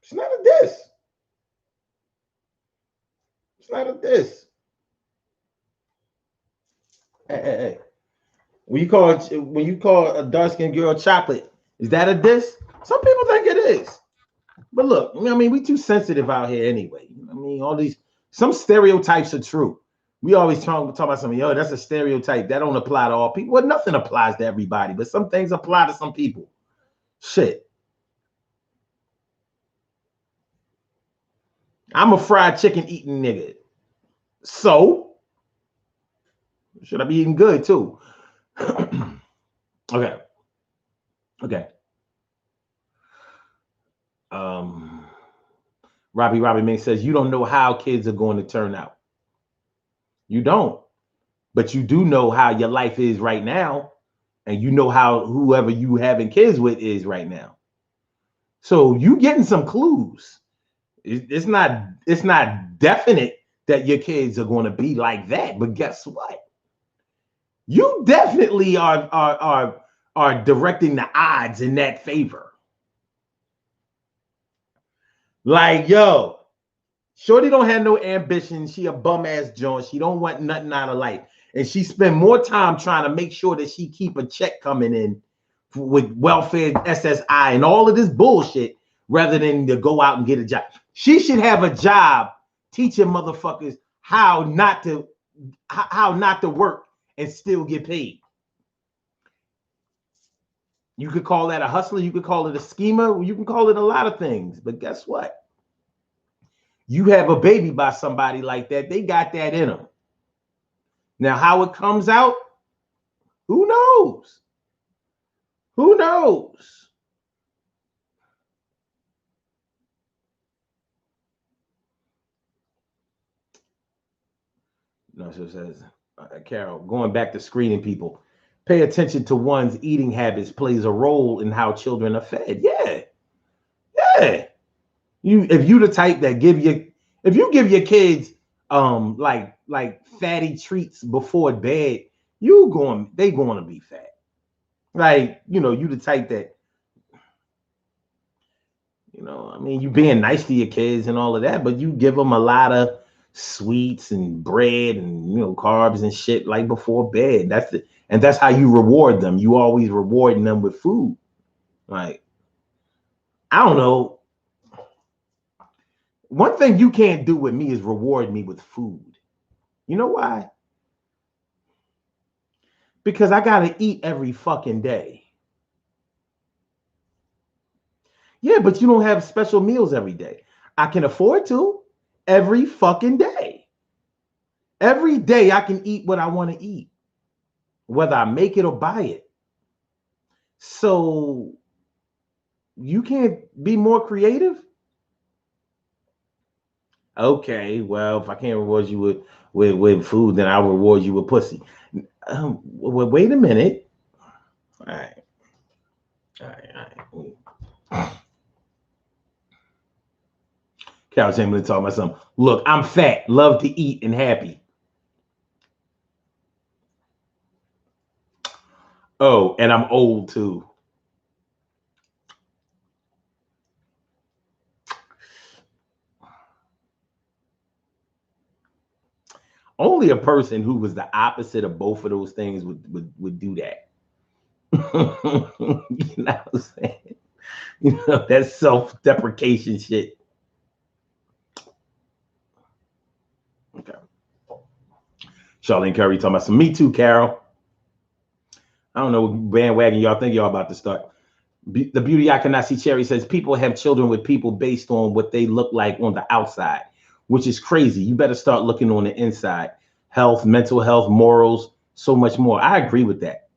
It's not a diss. It's not a diss. Hey. When you call a dark-skinned girl chocolate, is that a diss? Some people think it is. But look, we too sensitive out here anyway. Some stereotypes are true. We always talk about something, that's a stereotype. That don't apply to all people. Well, nothing applies to everybody, but some things apply to some people. Shit. I'm a fried chicken eating nigga. So, should I be eating good too? Okay. Robbie May says, you don't know how kids are going to turn out. You don't. But you do know how your life is right now. And you know how whoever you having kids with is right now. So you getting some clues. It's not definite that your kids are going to be like that. But guess what? You definitely are directing the odds in that favor. Like, yo, shorty don't have no ambition. She a bum ass joint. She don't want nothing out of life. And she spend more time trying to make sure that she keep a check coming in with welfare, SSI, and all of this bullshit, rather than to go out and get a job. She should have a job teaching motherfuckers how not to work and still get paid. You could call that a hustler. You could call it a schemer. You can call it a lot of things. But guess what? You have a baby by somebody like that. They got that in them. Now, how it comes out, who knows? Who knows? No, so it says, Carol, going back to screening people, pay attention to one's eating habits plays a role in how children are fed. Yeah. If you the type that if you give your kids like fatty treats before bed, they going to be fat. Like, you the type that, you being nice to your kids and all of that, but you give them a lot of sweets and bread and carbs and shit like before bed. That's how you reward them. You always rewarding them with food. Like, I don't know. One thing you can't do with me is reward me with food. You know why? Because I gotta eat every fucking day. Yeah, but you don't have special meals every day. I can afford to every fucking day. Every day I can eat what I want to eat, whether I make it or buy it. So you can't be more creative? Okay, well, if I can't reward you with food, then I'll reward you with pussy. Well, wait a minute. All right. All right. Carol Chamberlain talking about something. Look, I'm fat, love to eat, and happy. Oh, and I'm old too. Only a person who was the opposite of both of those things would do that. You know what I'm saying? That self-deprecation shit. Okay. Charlene Curry talking about some Me Too, Carol. I don't know what bandwagon y'all think y'all about to start. The Beauty I Cannot See Cherry says people have children with people based on what they look like on the outside, which is crazy. You better start looking on the inside. Health, mental health, morals, so much more. I agree with that.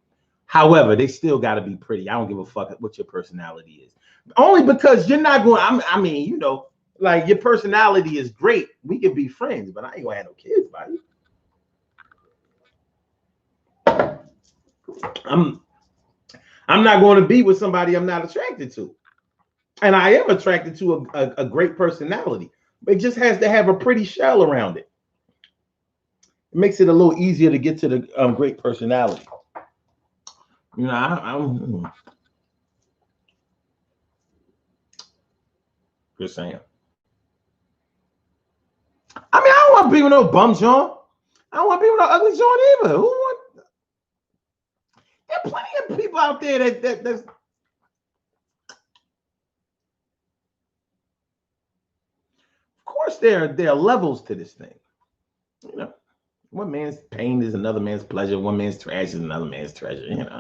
However, they still got to be pretty. I don't give a fuck what your personality is. Only because you're not going, I mean, like your personality is great. We can be friends, but I ain't gonna have no kids by you. I'm not going to be with somebody I'm not attracted to. And I am attracted to a great personality. It just has to have a pretty shell around it. It makes it a little easier to get to the great personality. I'm just saying. I mean, I don't want to be with no bum John. I don't want to be with no ugly John either. Who want? There are plenty of people out there that's. Of course, there are levels to this thing. One man's pain is another man's pleasure. One man's trash is another man's treasure. It's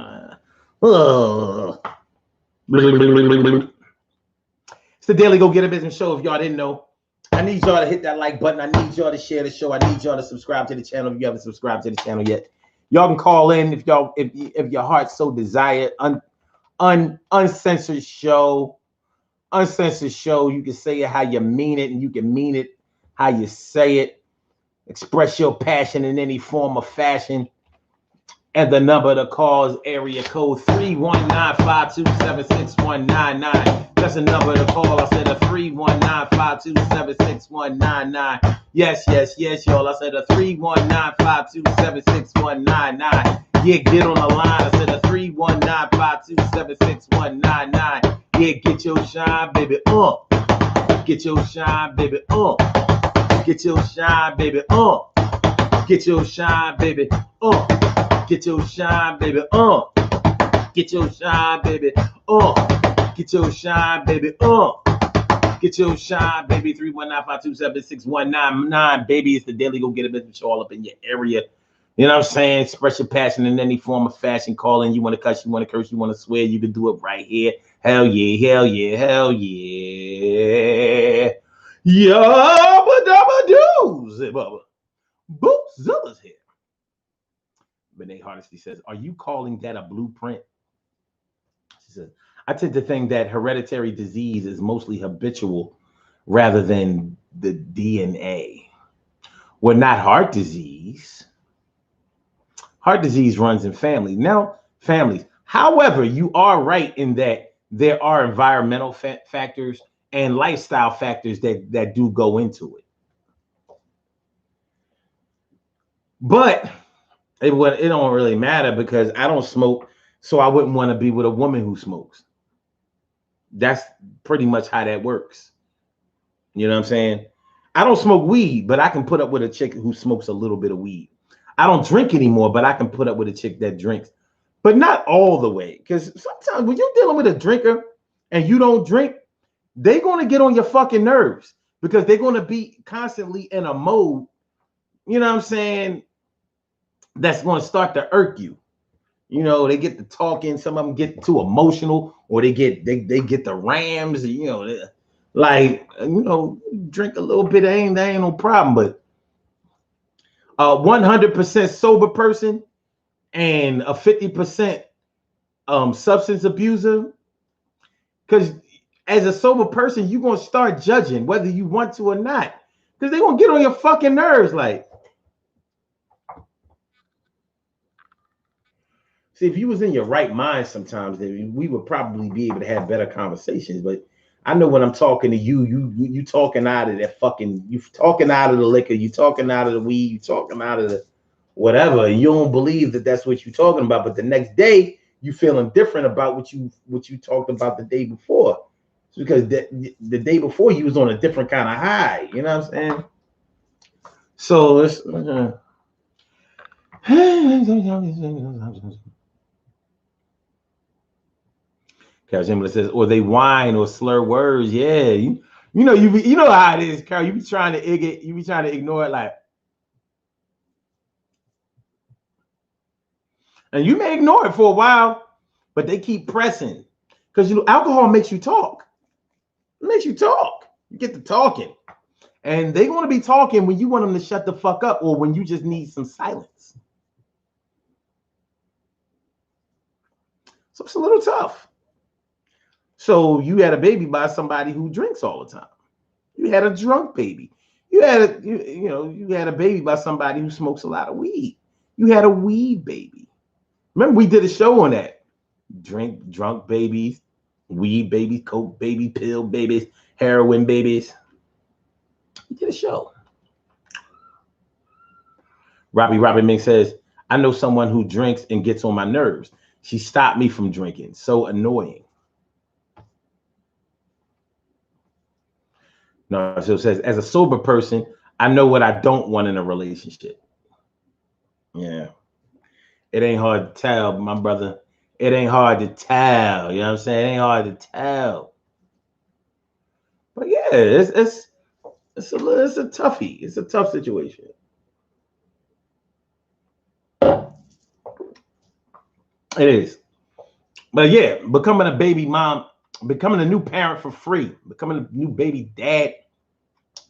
the Daily Go Get a Business Show. If y'all didn't know, I need y'all to hit that like button. I need y'all to share the show. I need y'all to subscribe to the channel if you haven't subscribed to the channel yet. Y'all can call in if your heart so desire. Uncensored show. Uncensored show. You can say it how you mean it, and you can mean it how you say it. Express your passion in any form or fashion. And the number to call is area code 319-527-6199. That's the number to call. I said a 319-527-6199. Yes, y'all. I said a 319-527-6199. Yeah, get on the line. I said a 319-527-6199. Yeah, get your shine, baby. Get your shine, baby. Get your shine, baby. Get your shine, baby. Get your shine, baby. Get your shine, baby. Get your shine, baby. Get your shine, baby. 319-527-6199. Baby, it's the Daily Go Get a Business Show all up in your area. You know what I'm saying? Express your passion in any form of fashion. Call in. You want to cuss, you want to curse, you want to swear. You can do it right here. Hell yeah, hell yeah, hell yeah. Yabba-dabba doos. Boopzilla's here. Renee Hardesty says, are you calling that a blueprint? She says, I tend to think that hereditary disease is mostly habitual rather than the DNA. Well, not heart disease. Heart disease runs in families. However, you are right in that there are environmental factors and lifestyle factors that do go into it. But it don't really matter because I don't smoke, so I wouldn't want to be with a woman who smokes. That's pretty much how that works. You know what I'm saying? I don't smoke weed, but I can put up with a chick who smokes a little bit of weed. I don't drink anymore, but I can put up with a chick that drinks, but not all the way. Because sometimes when you're dealing with a drinker and you don't drink, they're going to get on your fucking nerves because they're going to be constantly in a mode, you know what I'm saying, that's going to start to irk you. You know, they get to talking, some of them get too emotional, or they get the rams, you know, like, you know, drink a little bit, that ain't no problem. But 100% sober person and a 50% substance abuser, because as a sober person, you're gonna start judging whether you want to or not, because they're gonna get on your fucking nerves. Like, see, if you was in your right mind sometimes, then we would probably be able to have better conversations. But I know when I'm talking to you, you talking out of that fucking, you talking out of the liquor, you talking out of the weed, you talking out of the whatever, and you don't believe that that's what you're talking about. But the next day, you feeling different about what you talked about the day before. It's because the day before you was on a different kind of high. You know what I'm saying? So it's. Carol says, or they whine or slur words. Yeah, you know you know how it is, Carol. You be trying to ignore it, like, and you may ignore it for a while, but they keep pressing because, you know, alcohol makes you talk. It makes you talk. You get to talking, and they're going to be talking when you want them to shut the fuck up, or when you just need some silence. So it's a little tough. So you had a baby by somebody who drinks all the time. You had a drunk baby. You had a baby by somebody who smokes a lot of weed. You had a weed baby. Remember, we did a show on that. Drunk babies, weed babies, coke baby, pill babies, heroin babies. We did a show. Robbie Mink says, I know someone who drinks and gets on my nerves. She stopped me from drinking. So annoying. No, so it says, as a sober person, I know what I don't want in a relationship. Yeah. It ain't hard to tell, my brother. It ain't hard to tell. You know what I'm saying? It ain't hard to tell. But yeah, it's a toughie. It's a tough situation. It is. But yeah, becoming a baby mom, becoming a new parent for free, becoming a new baby dad,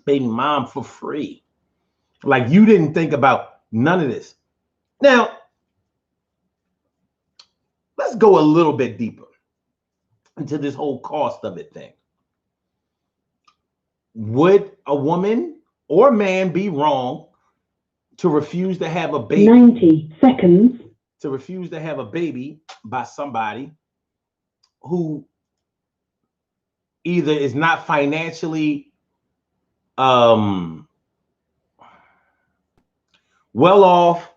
baby mom for free. Like, you didn't think about none of this. Now, let's go a little bit deeper into this whole cost of it thing. Would a woman or man be wrong to refuse to have a baby? 90 seconds. To refuse to have a baby by somebody who either is not financially well off,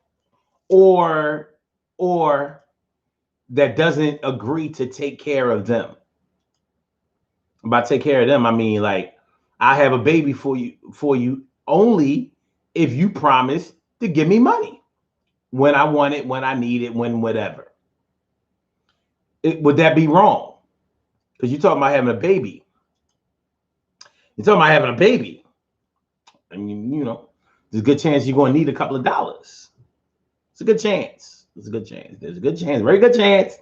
or that doesn't agree to take care of them. By take care of them, I mean, like, I have a baby for you only if you promise to give me money when I want it, when I need it, when whatever. Would that be wrong? Because you're talking about having a baby. You're talking about having a baby. I mean, you know, there's a good chance you're going to need a couple of dollars. It's a good chance. There's a good chance. There's a good chance. Very good chance.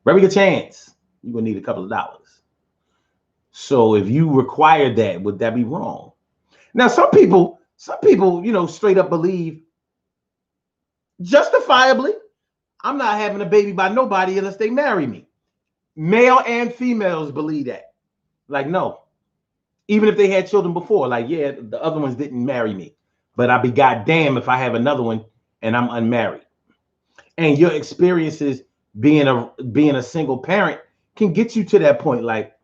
Very good chance. You're going to need a couple of dollars. So if you require that, would that be wrong? Now, some people, you know, straight up believe, justifiably, I'm not having a baby by nobody unless they marry me. Male and females believe that. Like, no. Even if they had children before, like, yeah, the other ones didn't marry me, but I'd be goddamn if I have another one and I'm unmarried. And your experiences being a single parent can get you to that point. Like,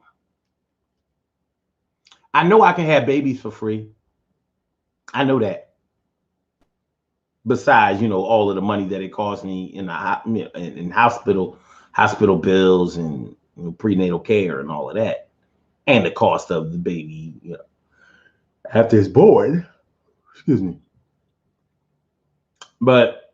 I know I can have babies for free. I know that. Besides, you know, all of the money that it costs me in hospital bills and, you know, prenatal care and all of that, and the cost of the baby, you know. after it's born. Excuse me. But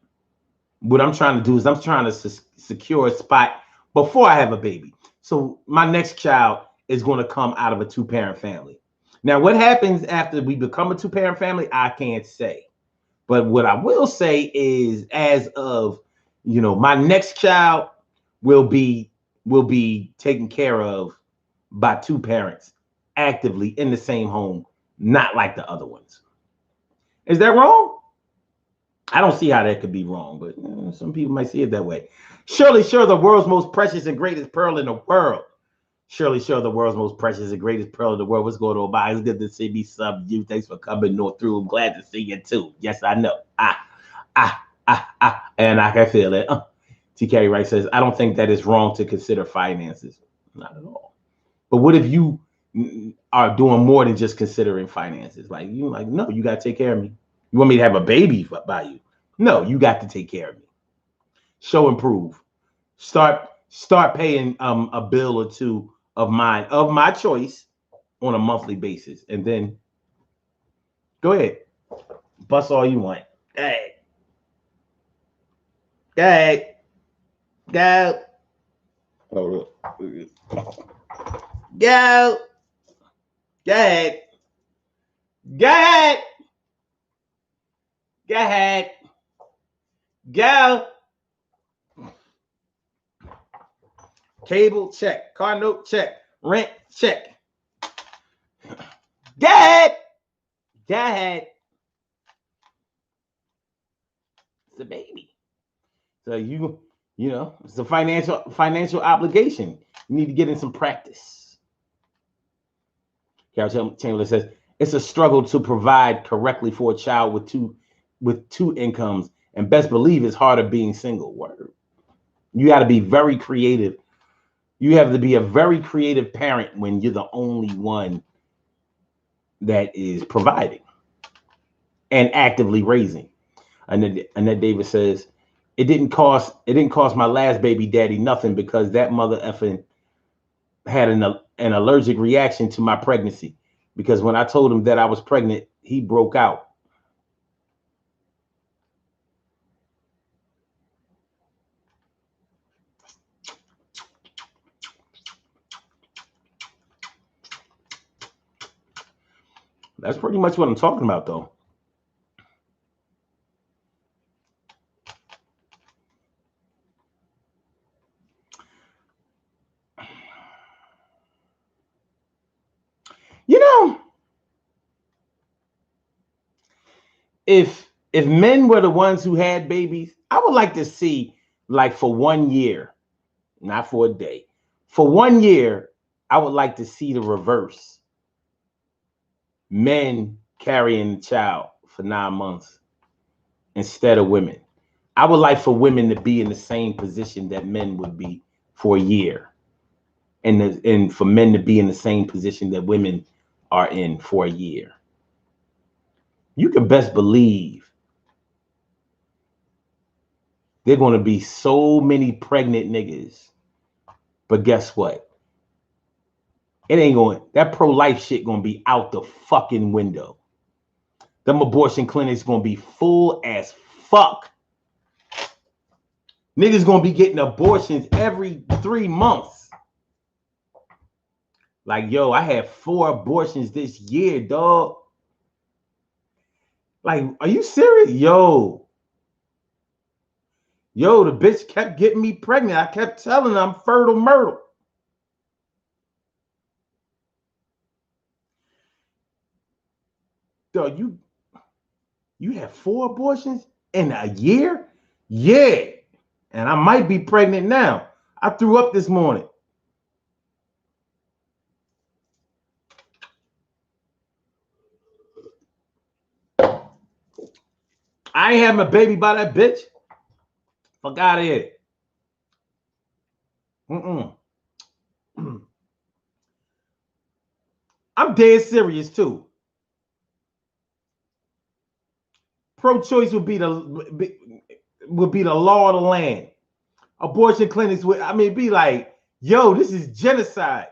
what I'm trying to do is I'm trying to secure a spot before I have a baby. So my next child is going to come out of a two-parent family. Now, what happens after we become a two-parent family, I can't say. But what I will say is, as of my next child will be taken care of by two parents actively in the same home, not like the other ones. Is that wrong? I don't see how that could be wrong, but some people might see it that way. Surely, sure, the world's most precious and greatest pearl in the world. Surely, sure, the world's most precious and greatest pearl in the world. What's going on, Bye? It's good to see me, sub you. Thanks for coming north through. I'm glad to see you too. Yes, I know. And I can feel it. TK Wright says, I don't think that it's wrong to consider finances. Not at all. But what if you are doing more than just considering finances? Like, no, you got to take care of me. You want me to have a baby by you? No, you got to take care of me. Show and prove. Start paying a bill or two of my choice on a monthly basis, and then go ahead, bust all you want. Hey, go, go, go, go ahead, go ahead, go ahead, go. Cable check, car note check, rent check. Go ahead, go ahead. It's a baby, so it's a financial obligation. You need to get in some practice. Carol Chamberlain says it's a struggle to provide correctly for a child with two incomes, and best believe it's harder being single. Word. You got to be very creative. You have to be a very creative parent when you're the only one that is providing and actively raising. Annette Davis says it didn't cost my last baby daddy nothing because that mother effing had an allergic reaction to my pregnancy. Because when I told him that I was pregnant, he broke out. That's pretty much what I'm talking about, though. If men were the ones who had babies, I would like to see, like, for 1 year, not for a day, for 1 year, I would like to see the reverse. Men carrying the child for 9 months instead of women. I would like for women to be in the same position that men would be for a year, and for men to be in the same position that women are in for a year. You can best believe there are going to be so many pregnant niggas. But guess what? It ain't going, that pro-life shit going to be out the fucking window. Them abortion clinics going to be full as fuck. Niggas going to be getting abortions every 3 months. Like, yo, I had 4 abortions this year, dog. Like, are you serious? Yo, the bitch kept getting me pregnant. I kept telling her I'm fertile myrtle. Dog, you had 4 abortions in a year? Yeah. And I might be pregnant now. I threw up this morning. I ain't having a baby by that bitch. Fuck out of here. I'm dead serious too. Pro-choice would be the law of the land. Abortion clinics would, be like, yo, this is genocide.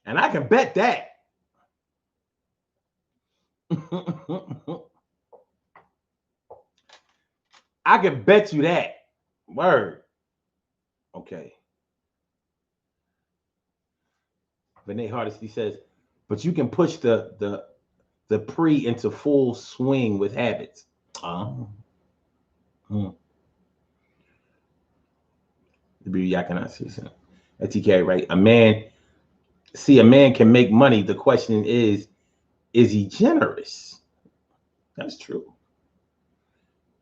And I can bet that. I can bet you that. Word. Okay. Vinay Hardesty says, but you can push the pre into full swing with habits. Oh. The beauty I cannot see. TK, right? A man can make money. The question is he generous? That's true.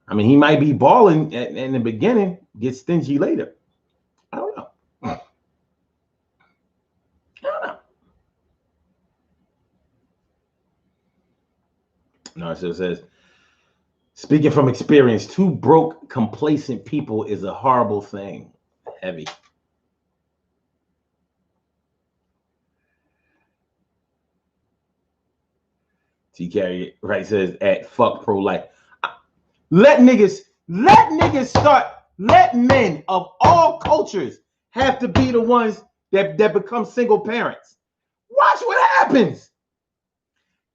I mean, he might be balling in the beginning, get stingy later. I don't know. No, it just says, speaking from experience, too broke, complacent people is a horrible thing. Heavy. TK, right, says, at fuck pro-life. Let niggas start. Let men of all cultures have to be the ones that become single parents. Watch what happens.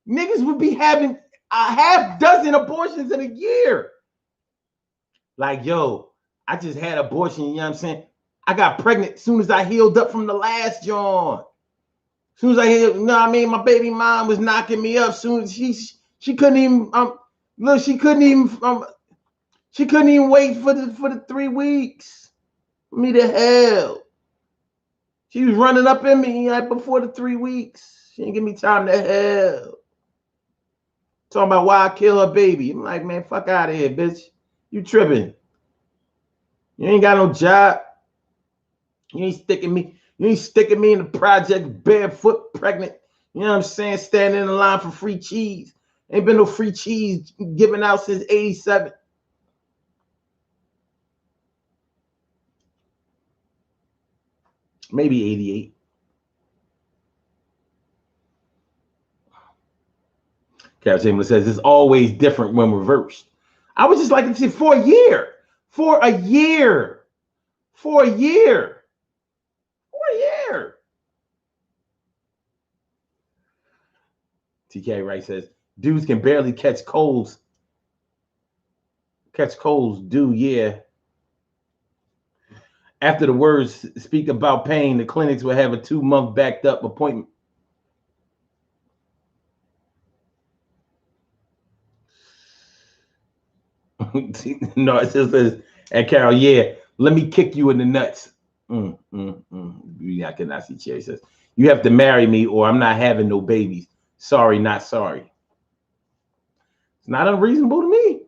Niggas would be having a half dozen abortions in a year. Like, yo, I just had an abortion, you know what I'm saying? I got pregnant as soon as I healed up from the last John. As soon as I healed, you know what I mean? My baby mom was knocking me up. Soon as she couldn't even look, she couldn't even wait for the 3 weeks. Me to hell. She was running up in me like before the 3 weeks. She didn't give me time to hell. Talking about why I kill her baby. I'm like, man, fuck out of here, bitch. You tripping. You ain't got no job. You ain't sticking me in the project barefoot, pregnant. You know what I'm saying? Standing in the line for free cheese. Ain't been no free cheese given out since 87. Maybe 88. Carol Chamberlain says it's always different when reversed. I would just like to see for a year. TK Wright says dudes can barely catch colds. Yeah. After the words speak about pain, the clinics will have a 2-month backed up appointment. No, it says, and Carol, yeah, let me kick you in the nuts. I cannot see Cherry says, you have to marry me or I'm not having no babies. Sorry, not sorry. It's not unreasonable to me.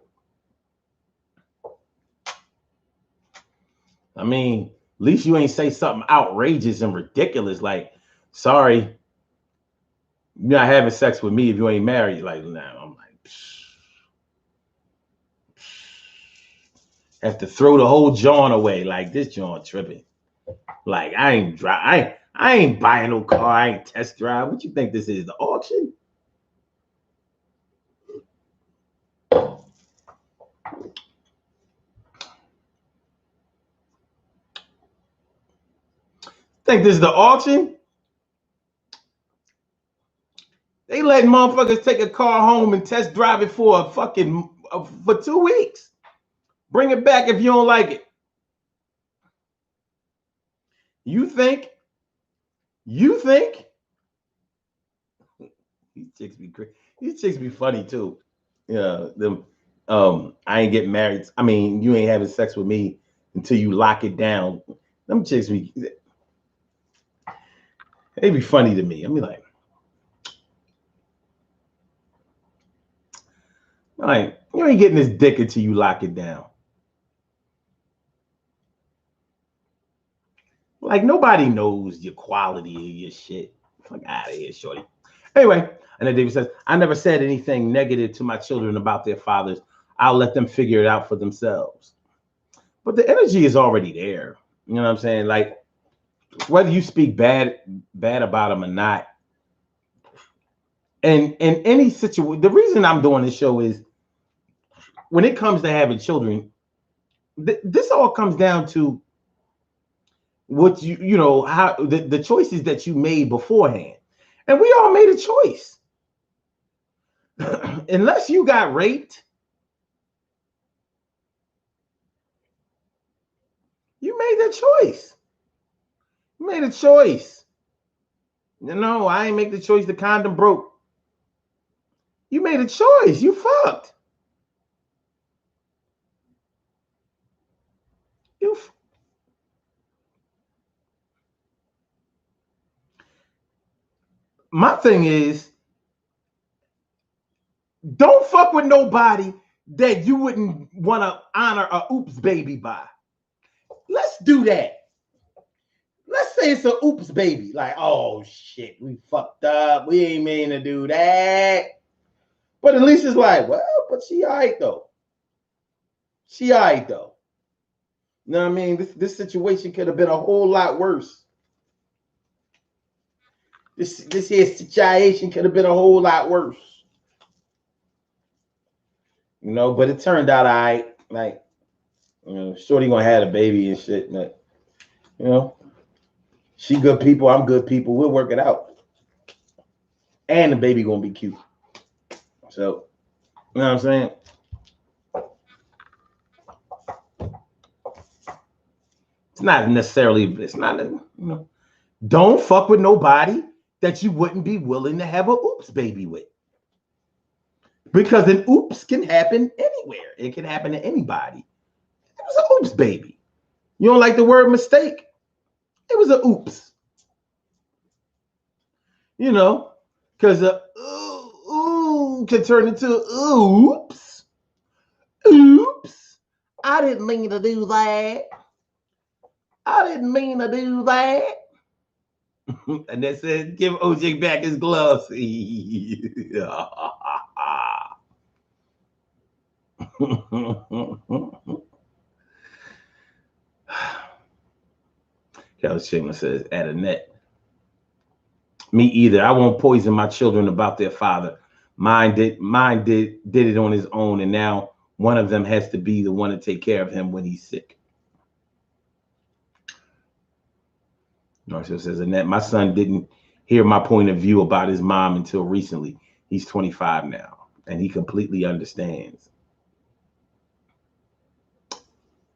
I mean, at least you ain't say something outrageous and ridiculous like, sorry, you're not having sex with me if you ain't married. Like, nah, I'm like, have to throw the whole John away. Like, this John tripping. Like, I ain't buying no car. I ain't test drive. What you think this is, the auction? Think this is the auction? They letting motherfuckers take a car home and test drive it for for 2 weeks. Bring it back if you don't like it. You think? These chicks be funny too. Yeah, them. I ain't getting married. I mean, you ain't having sex with me until you lock it down. Them chicks they be funny to me. I mean, like you ain't getting this dick until you lock it down. Like nobody knows your quality of your shit. Fuck out of here, shorty. Anyway, and then David says, I never said anything negative to my children about their fathers. I'll let them figure it out for themselves. But the energy is already there. You know what I'm saying? Like, whether you speak bad about them or not, and in any situation, the reason I'm doing this show is when it comes to having children, this all comes down to what you know, how the choices that you made beforehand. And we all made a choice. Unless you got raped, you made that choice. You made a choice. You know, I ain't make the choice, the condom broke. You made a choice. You fucked. You My thing is, don't fuck with nobody that you wouldn't want to honor a oops baby by. Let's do that. Let's say it's a oops baby. Like, oh shit, we fucked up. We ain't mean to do that. But at least it's like, well, but she all right though. She all right though. You know what I mean? This situation could have been a whole lot worse. This here situation could have been a whole lot worse. You know, but it turned out all right. Like, you know, Shorty gonna have a baby and shit. But, you know, she good people, I'm good people. We'll work it out. And the baby gonna be cute. So, you know what I'm saying? It's not, you know, don't fuck with nobody that you wouldn't be willing to have a oops baby with. Because an oops can happen anywhere. It can happen to anybody. It was an oops baby. You don't like the word mistake? It was a oops. You know, because ooh can turn into oops. Oops. I didn't mean to do that. I didn't mean to do that. And that said, give OJ back his gloves. Schema says, at a net. Me either. I won't poison my children about their father. Mine did it on his own, and now one of them has to be the one to take care of him when he's sick. Marshall says, Annette, my son didn't hear my point of view about his mom until recently. He's 25 now, and he completely understands.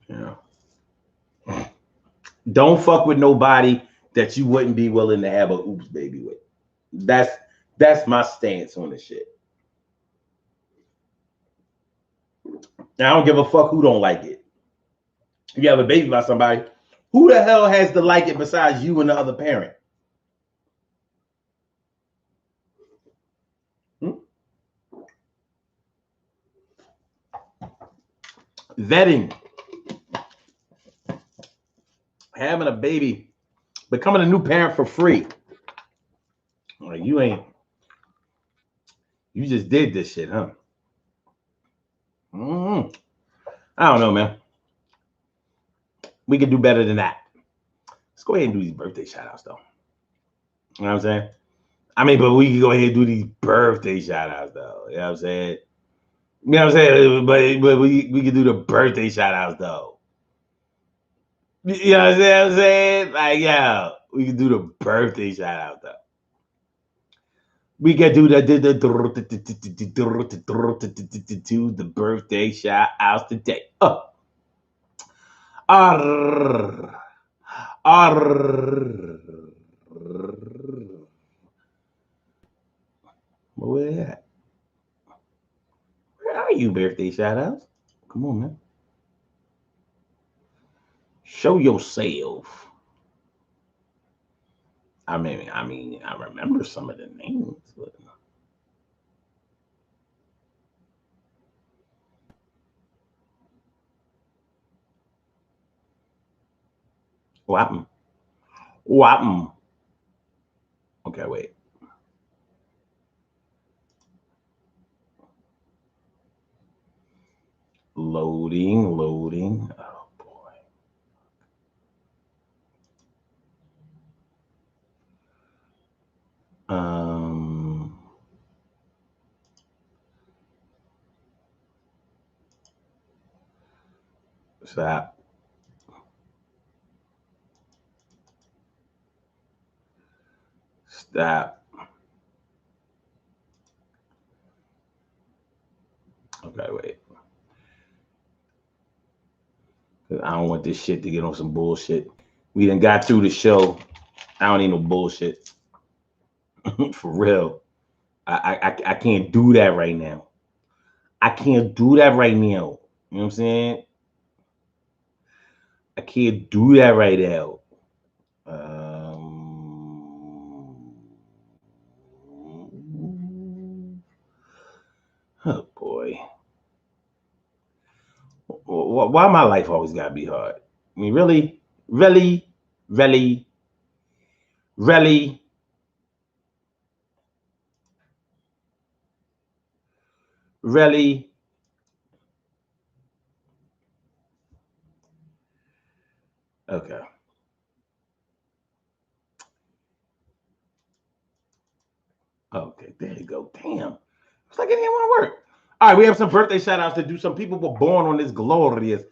Yeah. Don't fuck with nobody that you wouldn't be willing to have a oops baby with. That's my stance on the shit. Now, I don't give a fuck who don't like it. You have a baby by somebody, who the hell has to like it besides you and the other parent? Vetting, having a baby, becoming a new parent for free. Like, you just did this shit, huh? I don't know, man. We could do better than that. Let's go ahead and do these birthday shout outs, though. You know what I'm saying? I mean, but we can go ahead and do these birthday shout outs, though. You know what I'm saying? You know what I'm saying? But we can do the birthday shout outs, though. You know what I'm saying? Like, yeah, we can do the birthday shout out, though. We can do the birthday shout outs today. Where they at? Where are you, birthday shout outs? Come on, man. Show yourself. I mean, I remember some of the names, but what happened? What happened? Okay, wait. Loading. Oh boy. Stop. Stop. Okay, wait. I don't want this shit to get on some bullshit. We done got through the show. I don't need no bullshit. For real. I can't do that right now. I can't do that right now. You know what I'm saying? I can't do that right now. Oh boy. Why my life always gotta be hard? I mean, really, really, really, really, really. Okay. Okay, there you go. Damn. It's like it didn't want to work. All right, we have some birthday shout outs to do. Some people were born on this glorious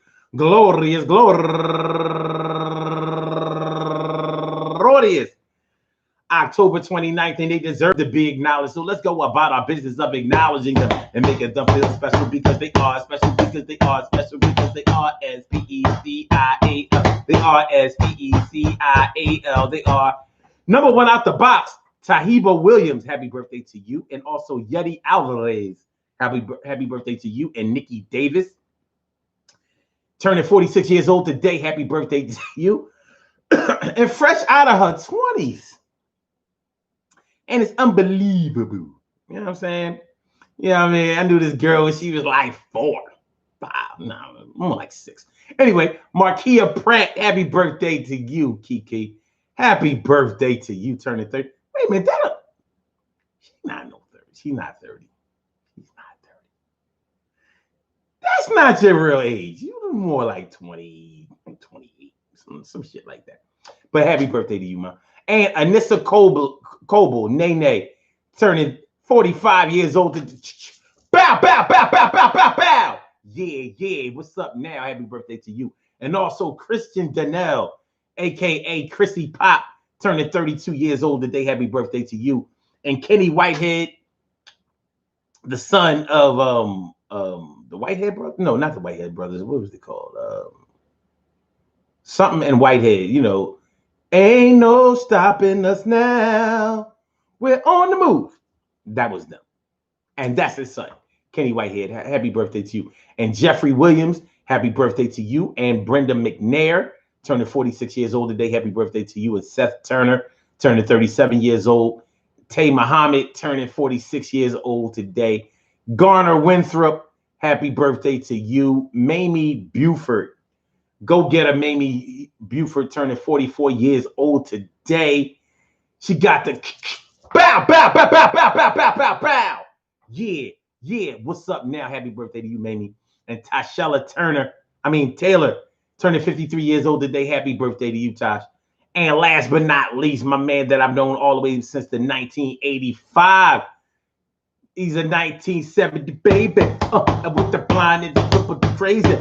October 29th, and they deserve to be acknowledged. So let's go about our business of acknowledging them and making them feel special because they are special because they are special because they are SPECIAL. They are SPECIAL. They are number one out the box. Tahiba Williams, happy birthday to you. And also Yeti Alvarez, happy birthday to you. And Nikki Davis, turning 46 years old today, happy birthday to you. And fresh out of her 20s. And it's unbelievable. You know what I'm saying? Yeah, I mean, I knew this girl when she was like 4, 5, no, more like 6. Anyway, Markia Pratt, happy birthday to you, Kiki. Happy birthday to you, turning 30. Wait a minute, she's not no 30. She's not 30. She's not 30. That's not your real age. You're more like 20, 28, some shit like that. But happy birthday to you, man. And Anissa Coble, Nene, turning 45 years old. Bow, bow, bow, bow, bow, bow, bow. Yeah. What's up now? Happy birthday to you. And also Christian Donnell, a.k.a. Chrissy Pop, turning 32 years old today. Happy birthday to you. And Kenny Whitehead, the son of the Whitehead brothers. No, not the Whitehead brothers. What was it called? Something in Whitehead, you know. Ain't no stopping us now. We're on the move. That was them. And that's his son, Kenny Whitehead. Happy birthday to you. And Jeffrey Williams, happy birthday to you. And Brenda McNair, turning 46 years old today. Happy birthday to you. And Seth Turner, turning 37 years old. Tay Muhammad, turning 46 years old today. Garner Winthrop, happy birthday to you. Mamie Buford, go get her. Mamie Buford, turning 44 years old today. She got the bow, bow, bow, bow, bow, bow, bow, bow, bow. Yeah. What's up now? Happy birthday to you, Mamie. And Taylor, turning 53 years old today. Happy birthday to you, Tosh. And last but not least, my man that I've known all the way since the 1985. He's a 1970 baby. With the blind and the crazy.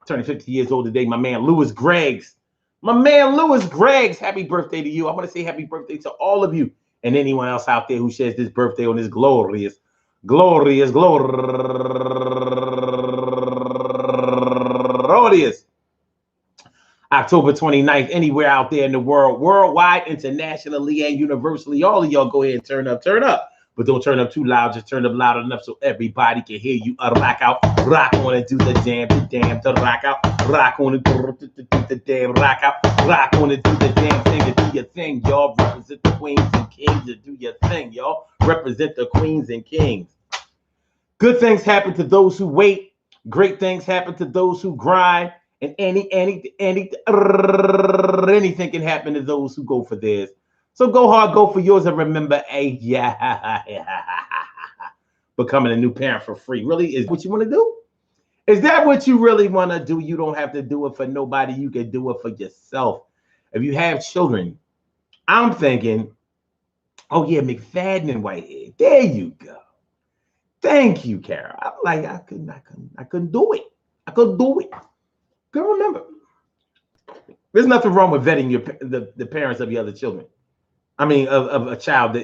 Turning 50 years old today, my man Lewis Greggs. Happy birthday to you. I want to say happy birthday to all of you and anyone else out there who shares this birthday on this glorious October 29th, anywhere out there in the world, worldwide, internationally, and universally. All of y'all go ahead and turn up. But don't turn up too loud. Just turn up loud enough so everybody can hear you. Rock out, rock on and do the damn, to rock out. Rock on and do the damn, rock out. Rock on and do the damn thing and do your thing, y'all. Represent the queens and kings and do your thing, y'all. Represent the queens and kings. Good things happen to those who wait. Great things happen to those who grind. And anything can happen to those who go for theirs. So go hard, go for yours, and remember, becoming a new parent for free really is what you want to do. Is that what you really want to do? You don't have to do it for nobody. You can do it for yourself. If you have children, I'm thinking, oh yeah, McFadden and Whitehead. There you go. Thank you, Carol. I'm like, I couldn't do it. I couldn't do it. Good, remember, there's nothing wrong with vetting the parents of your other children. I mean, of a child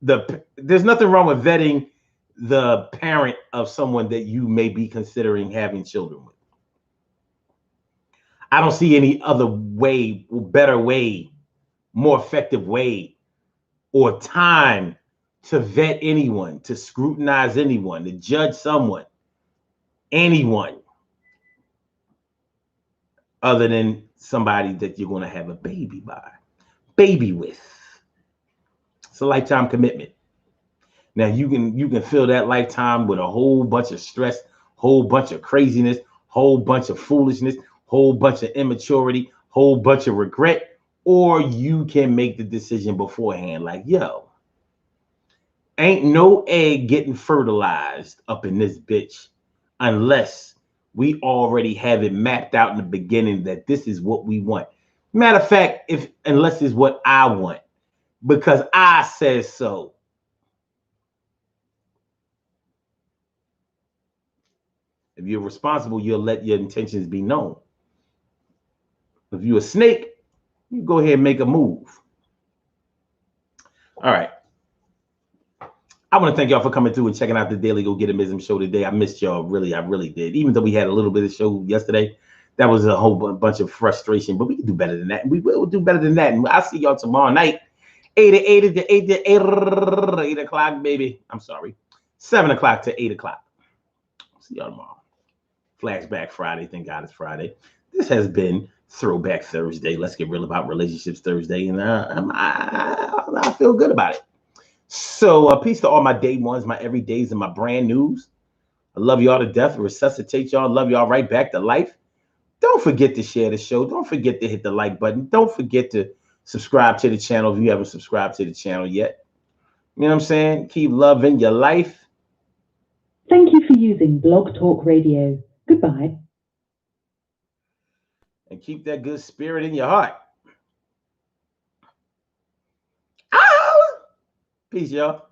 that there's nothing wrong with vetting the parent of someone that you may be considering having children with. I don't see any other way, better way, more effective way, or time to vet anyone, to scrutinize anyone, to judge someone, anyone, other than somebody that you're going to have a baby with. It's a lifetime commitment. Now you can fill that lifetime with a whole bunch of stress, whole bunch of craziness, whole bunch of foolishness, whole bunch of immaturity, whole bunch of regret, or you can make the decision beforehand, like, yo, ain't no egg getting fertilized up in this bitch unless we already have it mapped out in the beginning that this is what we want. Matter of fact, unless it's what I want, because I says so. If you're responsible, you'll let your intentions be known. If you're a snake, you go ahead and make a move. All right. I want to thank y'all for coming through and checking out the Daily Go Get a Mism show today. I missed y'all, really. I really did. Even though we had a little bit of show yesterday, that was a whole bunch of frustration, but we can do better than that. And we will do better than that. And I'll see y'all tomorrow night, 8 o'clock, baby. I'm sorry. 7 o'clock to 8 o'clock. See y'all tomorrow. Flashback Friday. Thank God it's Friday. This has been Throwback Thursday. Let's get real about relationships Thursday. And I feel good about it. So peace to all my day ones, my everydays, and my brand news. I love y'all to death. Resuscitate y'all. Love y'all right back to life. Don't forget to share the show. Don't forget to hit the like button. Don't forget to subscribe to the channel if you haven't subscribed to the channel yet. You know what I'm saying? Keep loving your life. Thank you for using Blog Talk Radio. Goodbye. And keep that good spirit in your heart. Ow! Peace, y'all.